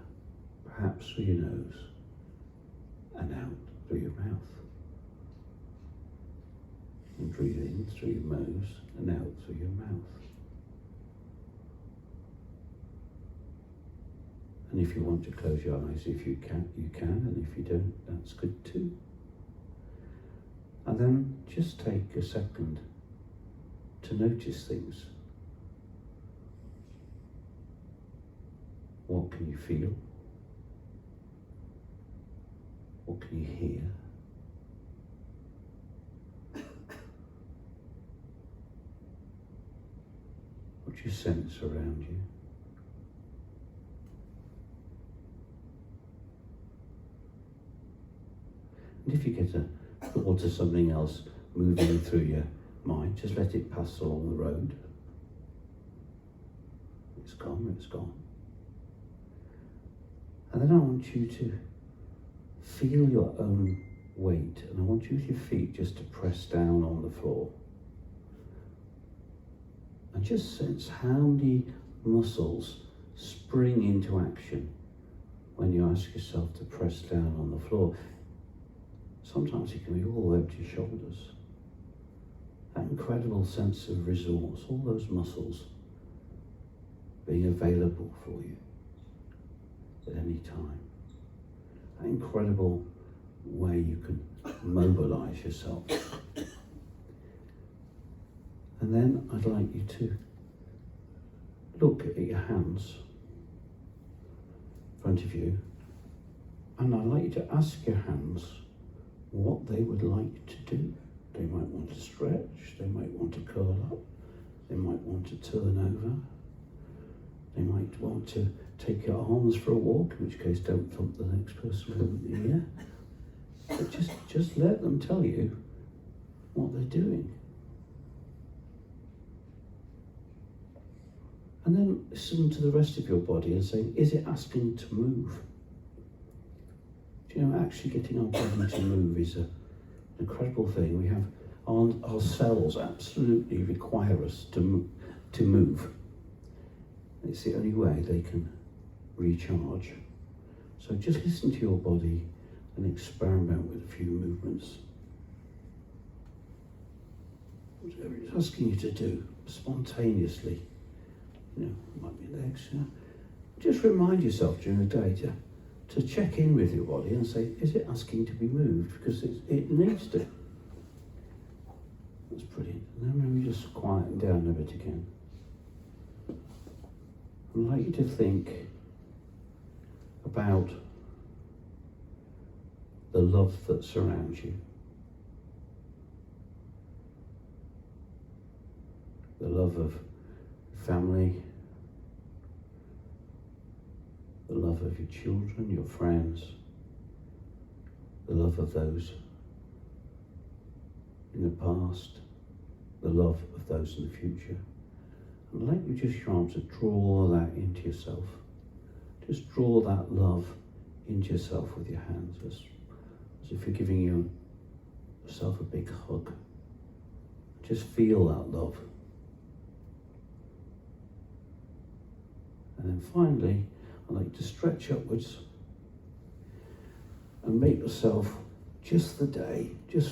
perhaps through your nose and out through your mouth. And breathe in through your nose and out through your mouth. And if you want to close your eyes, if you can, you can, and if you don't, that's good too. And then just take a second to notice things. What can you feel? What can you hear? What do you sense around you? And if you get a thought of something else moving through your mind, just let it pass along the road. It's gone, it's gone. And then I want you to feel your own weight, and I want you with your feet just to press down on the floor. And just sense how many muscles spring into action when you ask yourself to press down on the floor. Sometimes it can be all the way up to your shoulders. That incredible sense of resource, all those muscles being available for you at any time. That incredible way you can mobilize yourself. And then I'd like you to look at your hands in front of you, and I'd like you to ask your hands what they would like to do. They might want to stretch, they might want to curl up, they might want to turn over, they might want to take your arms for a walk, in which case don't thump the next person in the ear. But just let them tell you what they're doing. And then listen to the rest of your body and say, is it asking to move? Do you know, actually getting our body to move is an incredible thing. We have our cells absolutely require us to move. It's the only way they can recharge. So just listen to your body and experiment with a few movements. Whatever it's asking you to do, spontaneously. You know, it might be legs, you know. Just remind yourself during the day to check in with your body and say, is it asking to be moved? Because it needs to. That's brilliant. And then maybe just quieten down a bit again. I'd like you to think about the love that surrounds you. The love of family, the love of your children, your friends, the love of those in the past, the love of those in the future. And let you just your arms to draw that into yourself. Just draw that love into yourself with your hands, as if you're giving yourself a big hug. Just feel that love. And then finally, I'd like to stretch upwards and make yourself just the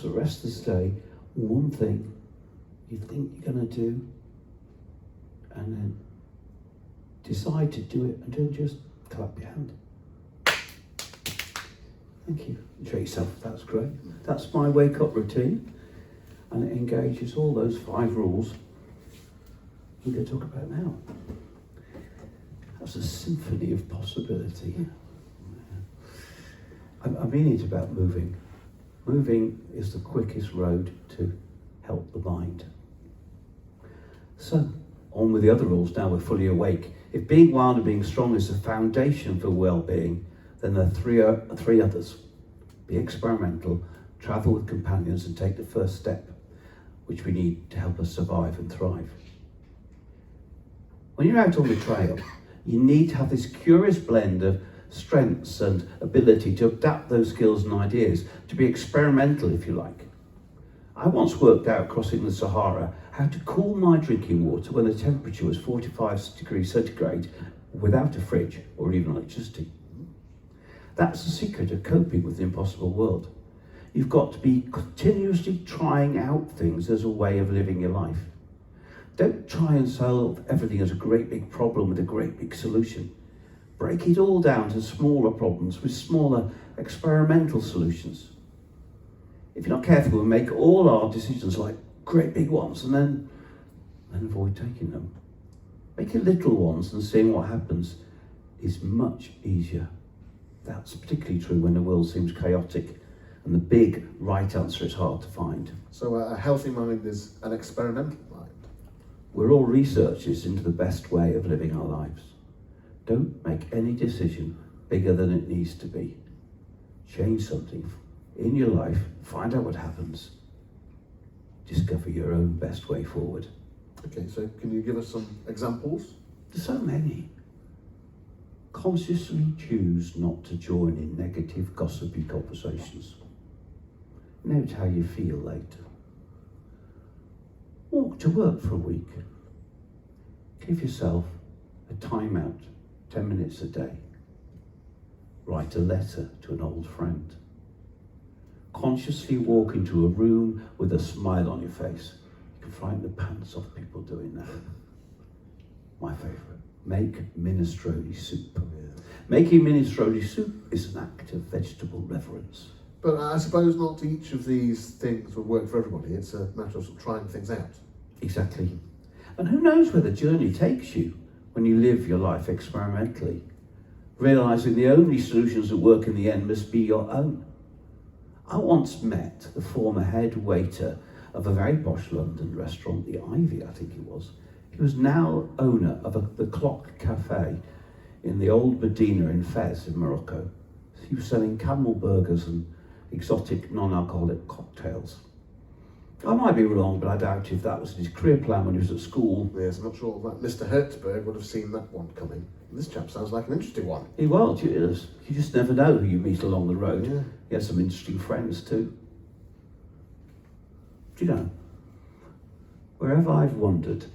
rest of this day, one thing you think you're going to do, and then decide to do it, and then just clap your hand. Thank you. Enjoy yourself. That's great. That's my wake-up routine, and it engages all those 5 rules we're going to talk about now. That's a symphony of possibility. I mean it about moving. Moving is the quickest road to help the mind. So, on with the other rules now we're fully awake. If being wild and being strong is the foundation for well-being, then there are three others. Be experimental, travel with companions, and take the first step, which we need to help us survive and thrive. When you're out on the trail, you need to have this curious blend of strengths and ability to adapt those skills and ideas, to be experimental, if you like. I once worked out, crossing the Sahara, how to cool my drinking water when the temperature was 45 degrees centigrade without a fridge or even electricity. That's the secret of coping with the impossible world. You've got to be continuously trying out things as a way of living your life. Don't try and solve everything as a great big problem with a great big solution. Break it all down to smaller problems with smaller experimental solutions. If you're not careful, we'll make all our decisions like great big ones and then avoid taking them. Making little ones and seeing what happens is much easier. That's particularly true when the world seems chaotic and the big right answer is hard to find. So a healthy mind is an experimental mind. We're all researchers into the best way of living our lives. Don't make any decision bigger than it needs to be. Change something in your life, find out what happens, discover your own best way forward. Okay, so can you give us some examples? There's so many. Consciously choose not to join in negative, gossipy conversations. Note how you feel later. Walk to work for a week. Give yourself a time out, 10 minutes a day. Write a letter to an old friend. Consciously walk into a room with a smile on your face. You can frighten the pants off people doing that. My favourite. Make minestrone soup. Making minestrone soup is an act of vegetable reverence. But I suppose not each of these things will work for everybody. It's a matter of trying things out. Exactly. And who knows where the journey takes you when you live your life experimentally, realising the only solutions that work in the end must be your own. I once met the former head waiter of a very posh London restaurant, the Ivy, I think it was. He was now owner of the Clock Cafe in the old Medina in Fez in Morocco. He was selling camel burgers and exotic non-alcoholic cocktails. I might be wrong, but I doubt if that was his career plan when he was at school. Yes, I'm not sure that Mr. Hertzberg would have seen that one coming. This chap sounds like an interesting one. He was. You just never know who you meet along the road. Yeah. He has some interesting friends too. Do you know, wherever I've wandered,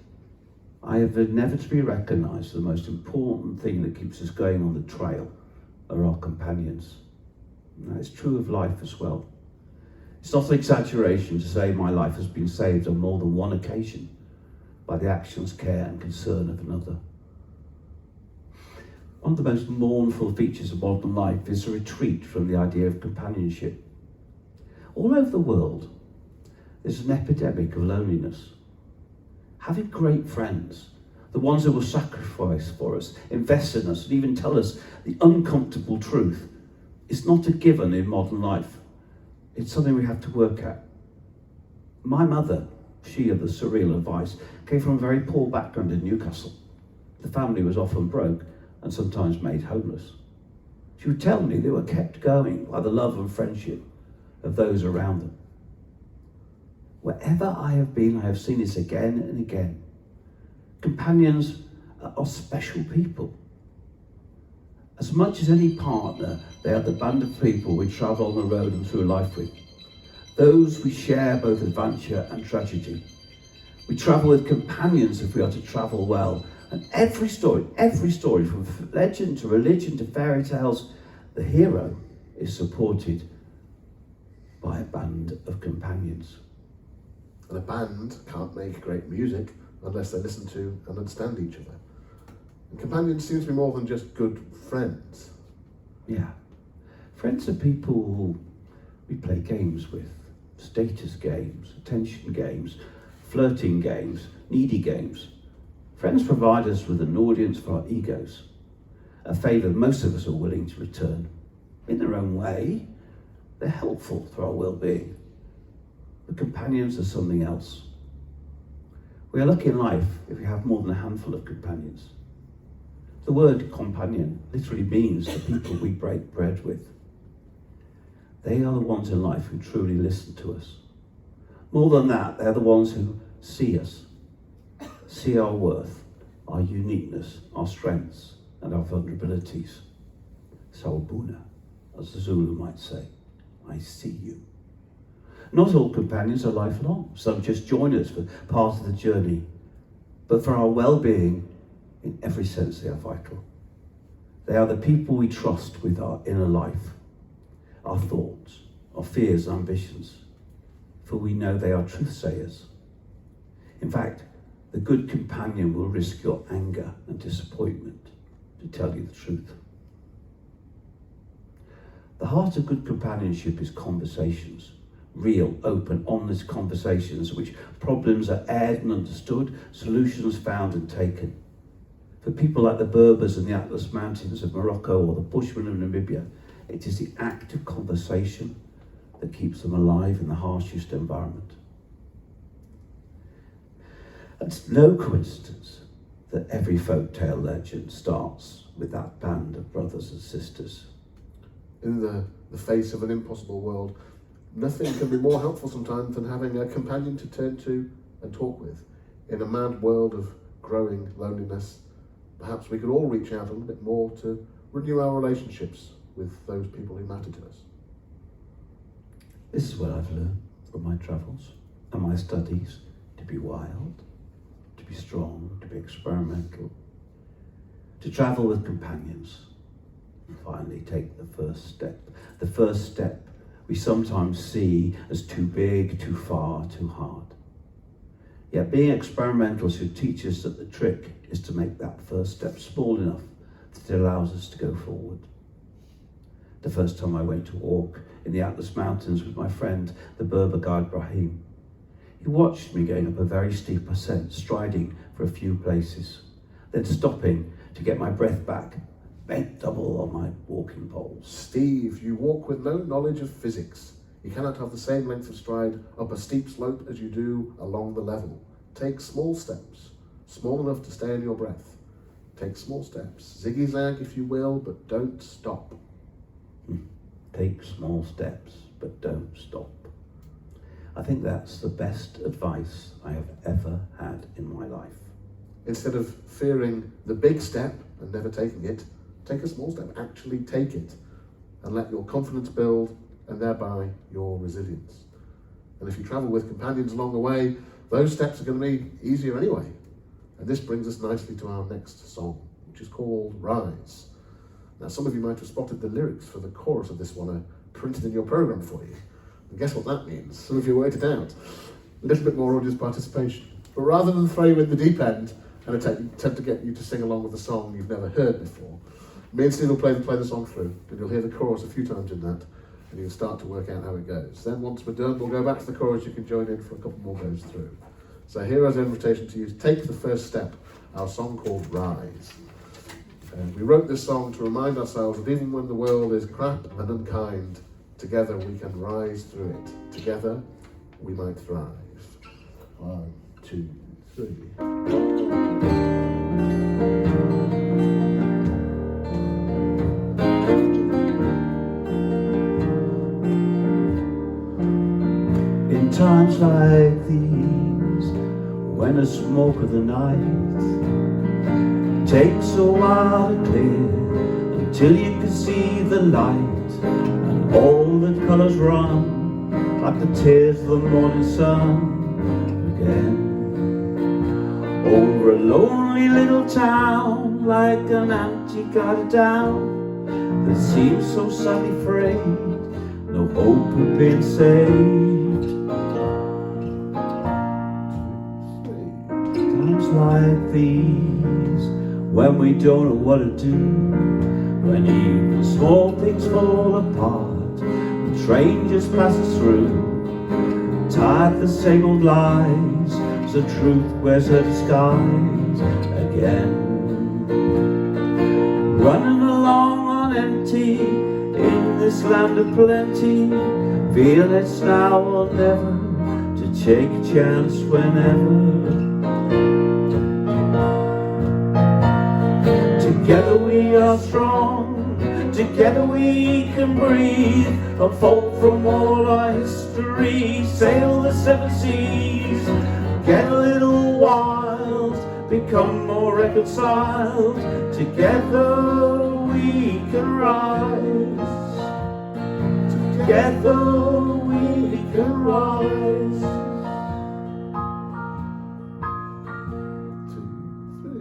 I have inevitably recognised the most important thing that keeps us going on the trail are our companions. And that's true of life as well. It's not an exaggeration to say my life has been saved on more than one occasion by the actions, care and concern of another. One of the most mournful features of modern life is a retreat from the idea of companionship. All over the world, there's an epidemic of loneliness. Having great friends, the ones who will sacrifice for us, invest in us, and even tell us the uncomfortable truth, is not a given in modern life. It's something we have to work at. My mother, She, of the surreal advice, came from a very poor background in Newcastle. The family was often broke and sometimes made homeless. She would tell me they were kept going by the love and friendship of those around them. Wherever I have been, I have seen this again and again. Companions are special people. As much as any partner, they are the band of people we travel on the road and through life with. Those we share both adventure and tragedy. We travel with companions if we are to travel well. And every story, from legend to religion to fairy tales, the hero is supported by a band of companions. And a band can't make great music unless they listen to and understand each other. And companions seem to be more than just good friends. Yeah. Friends are people we play games with. Status games, attention games, flirting games, needy games. Friends provide us with an audience for our egos, a favour most of us are willing to return. In their own way, they're helpful for our well-being. But companions are something else. We are lucky in life if we have more than a handful of companions. The word companion literally means the people we break bread with. They are the ones in life who truly listen to us. More than that, they're the ones who see us, see our worth, our uniqueness, our strengths, and our vulnerabilities. Sawubona, as the Zulu might say, I see you. Not all companions are lifelong. Some just join us for part of the journey. But for our well-being, in every sense, they are vital. They are the people we trust with our inner life, our thoughts, our fears, ambitions, for we know they are truth-sayers. In fact, the good companion will risk your anger and disappointment to tell you the truth. The heart of good companionship is conversations, real, open, honest conversations in which problems are aired and understood, solutions found and taken. For people like the Berbers in the Atlas Mountains of Morocco or the Bushmen of Namibia, it is the act of conversation that keeps them alive in the harshest environment. It's no coincidence that every folktale legend starts with that band of brothers and sisters. In the face of an impossible world, nothing can be more helpful sometimes than having a companion to turn to and talk with. In a mad world of growing loneliness, perhaps we could all reach out a little bit more to renew our relationships with those people who matter to us. This is what I've learned from my travels and my studies: to be wild, to be strong, to be experimental, to travel with companions, and finally take the first step. The first step we sometimes see as too big, too far, too hard. Yet being experimental should teach us that the trick is to make that first step small enough that it allows us to go forward. The first time I went to walk in the Atlas Mountains with my friend, the Berber guide Brahim, he watched me going up a very steep ascent, striding for a few places, then stopping to get my breath back, bent double on my walking poles. Steve, you walk with no knowledge of physics. You cannot have the same length of stride up a steep slope as you do along the level. Take small steps, small enough to stay in your breath. Take small steps, ziggy-zag if you will, but don't stop. Take small steps, but don't stop. I think that's the best advice I have ever had in my life. Instead of fearing the big step and never taking it, take a small step, actually take it, and let your confidence build, and thereby your resilience. And if you travel with companions along the way, those steps are going to be easier anyway. And this brings us nicely to our next song, which is called Rise. Now, some of you might have spotted the lyrics for the chorus of this one are printed in your program for you. And guess what that means? Some of you worked it out. A little bit more audience participation. But rather than throw you in the deep end and attempt to get you to sing along with a song you've never heard before, me and Steve will play the song through, and you'll hear the chorus a few times in that, and you'll start to work out how it goes. Then once we're done, we'll go back to the chorus, you can join in for a couple more goes through. So here is an invitation to you to take the first step, our song called Rise. We wrote this song to remind ourselves that even when the world is crap and unkind, together we can rise through it. Together we might thrive. 1, 2, 3. In times like these, when the smoke of the night takes a while to clear until you can see the light, and all the colours run like the tears of the morning sun again. Over a lonely little town, like an empty guarded down that seems so sadly frayed, no hope of being saved. Times like these, when we don't know what to do, when even small things fall apart, the train just passes through. Tired of the same old lies, the truth wears her disguise again. Running along on empty in this land of plenty, feel it's now or never to take a chance whenever. Together we are strong, together we can breathe, unfold from all our history, sail the seven seas, get a little wild, become more reconciled, together we can rise, together we can rise. 2, 3.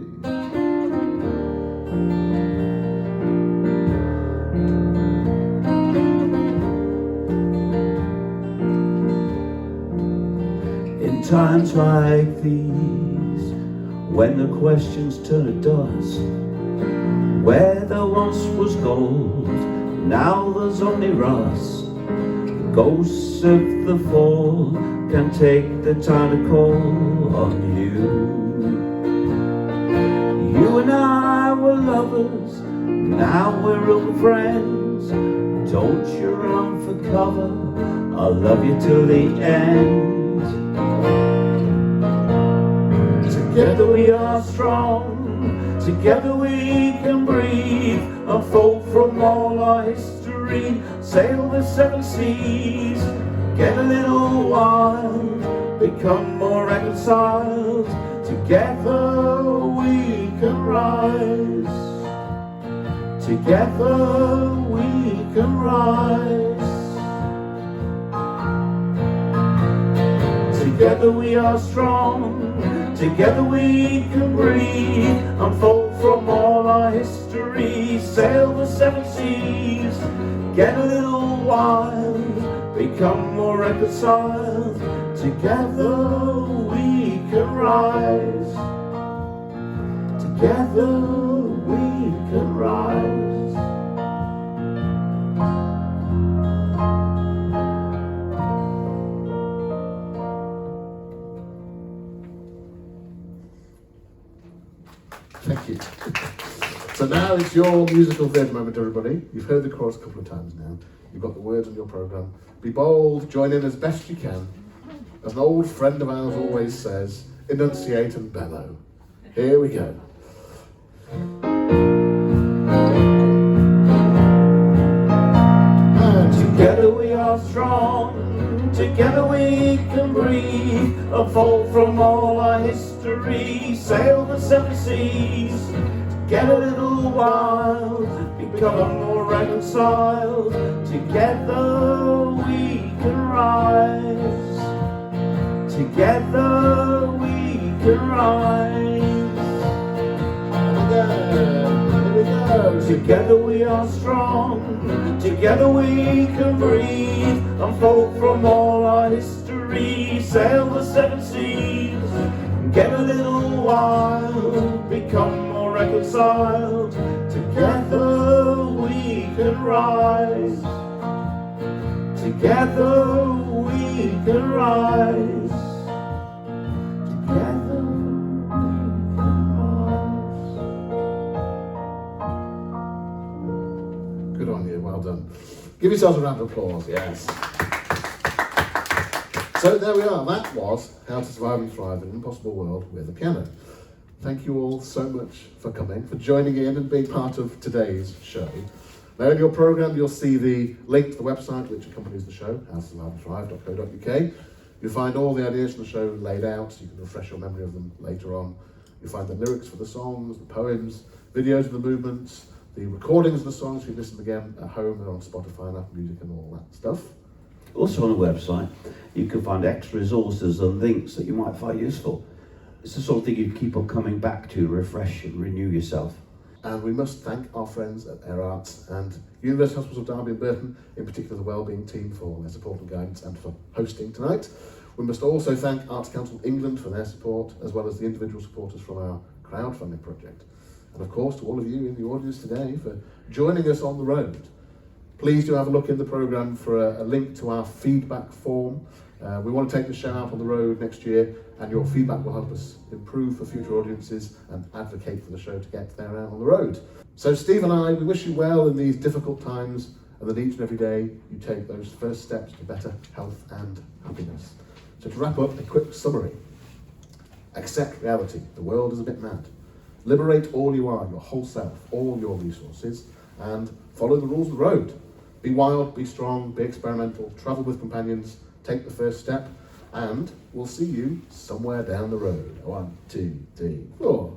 In times like these, when the questions turn to dust, where there once was gold, now there's only rust. The ghosts of the fall can take the time to call on you. You and I were lovers, now we're old friends. Don't you run for cover, I'll love you till the end. Together we are strong, together we can breathe, unfold from all our history, sail the seven seas, get a little wild, become more reconciled, together we can rise, together we can rise. Together we are strong, together we can breathe, unfold from all our history, sail the seven seas, get a little wild, become more reconciled, together we can rise, together we can rise. Thank you. So now it's your musical theatre moment, everybody. You've heard the chorus a couple of times now. You've got the words on your programme. Be bold, join in as best you can. As an old friend of ours always says, enunciate and bellow. Here we go. Together we are strong, together we can breathe, unfold from all our history, sail the seven seas, get a little wild, become more reconciled, together we can rise, together we can rise. Here we go. Together we are strong, together we can breathe, unfold from all our history, sail the seven seas, get a little wild, become more reconciled, together we can rise, together we can rise, together we can rise. Good on you, well done. Give yourselves a round of applause. Yes. So there we are, that was How to Survive and Thrive in an Impossible World with a Piano. Thank you all so much for coming, for joining in and being part of today's show. Now in your programme you'll see the link to the website which accompanies the show, howtosurviveandthrive.co.uk. You'll find all the ideas from the show laid out so you can refresh your memory of them later on. You'll find the lyrics for the songs, the poems, videos of the movements, the recordings of the songs so you can listen again at home and on Spotify and Apple Music and all that stuff. Also on the website, you can find extra resources and links that you might find useful. It's the sort of thing you keep on coming back to, refresh and renew yourself. And we must thank our friends at Air Arts and University Hospitals of Derby and Burton, in particular the Wellbeing team for their support and guidance and for hosting tonight. We must also thank Arts Council England for their support, as well as the individual supporters from our crowdfunding project. And of course to all of you in the audience today for joining us on the road. Please do have a look in the programme for a link to our feedback form. We want to take the show out on the road next year, and your feedback will help us improve for future audiences and advocate for the show to get there out on the road. So Steve and I, we wish you well in these difficult times, and that each and every day you take those first steps to better health and happiness. So to wrap up, a quick summary. Accept reality. The world is a bit mad. Liberate all you are, your whole self, all your resources, and follow the rules of the road. Be wild, be strong, be experimental, travel with companions, take the first step, and we'll see you somewhere down the road. 1, 2, 3, 4.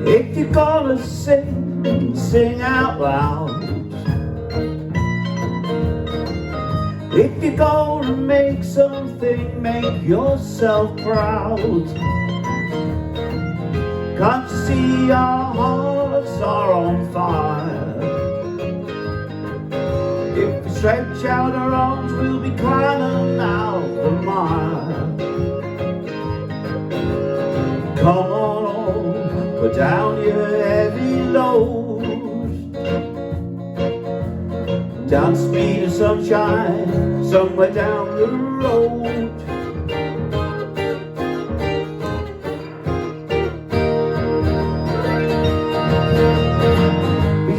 If you're gonna sing, sing out loud. If you're gonna make something, make yourself proud. Can't you see our hearts are on fire? If we stretch out our arms, we'll be climbing out the mire. Come on, all, put down your heavy load. Down speed of sunshine, somewhere down the road.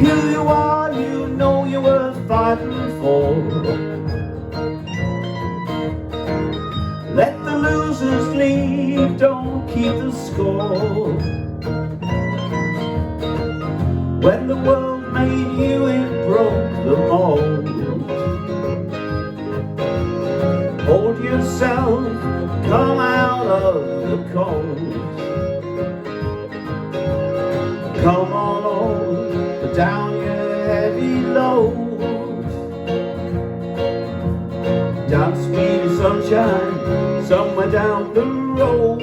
Who you are, you know you're worth fighting for. Let the losers leave, don't keep the score. When the world made you, it broke the mold. Hold yourself, come out of the cold. Come on, all, put down your heavy load. Down speed of sunshine, somewhere down the road.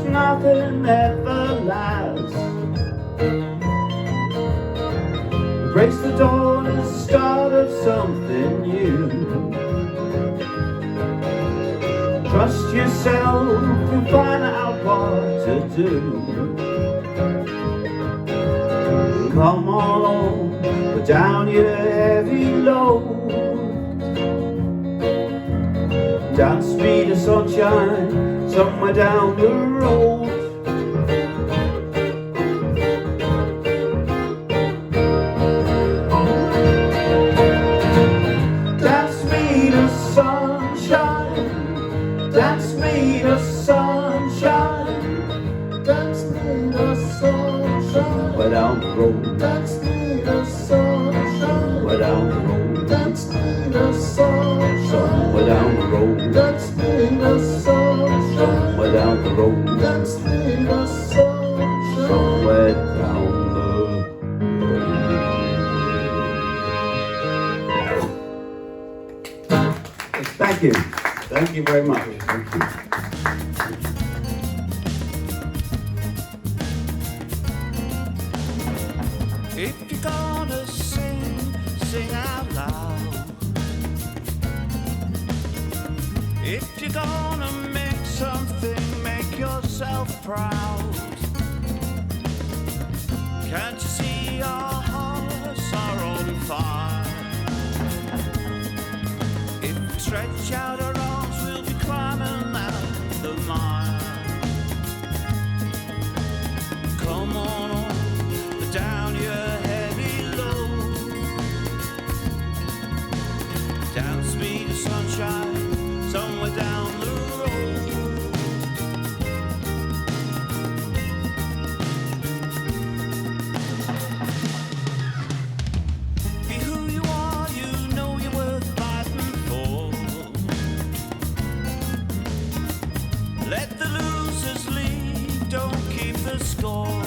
Nothing ever lasts. Embrace the dawn as the start of something new. Trust yourself and find out what to do. Come on, put down your heavy load. Down speed of sunshine, somewhere down the road. Down speed of sunshine, down speed of sunshine, down speed of sunshine, way down the road. Down speed of sunshine, way down the road. down the road. Let's sing a song, Somewhere down the road. let's sing a song, Somewhere down the road. Thank you. Thank you very much. Thank you. If you're gonna sing, sing out loud. If you're gonna make something, make yourself proud. Can't you see our hearts are on fire? If we stretch out our arms, we'll be climbing out the mire. Come on, put down your heavy load. Dance me to sunshine, somewhere down the road. Be who you are, you know you're worth fighting for. Let the losers lead, don't keep the score.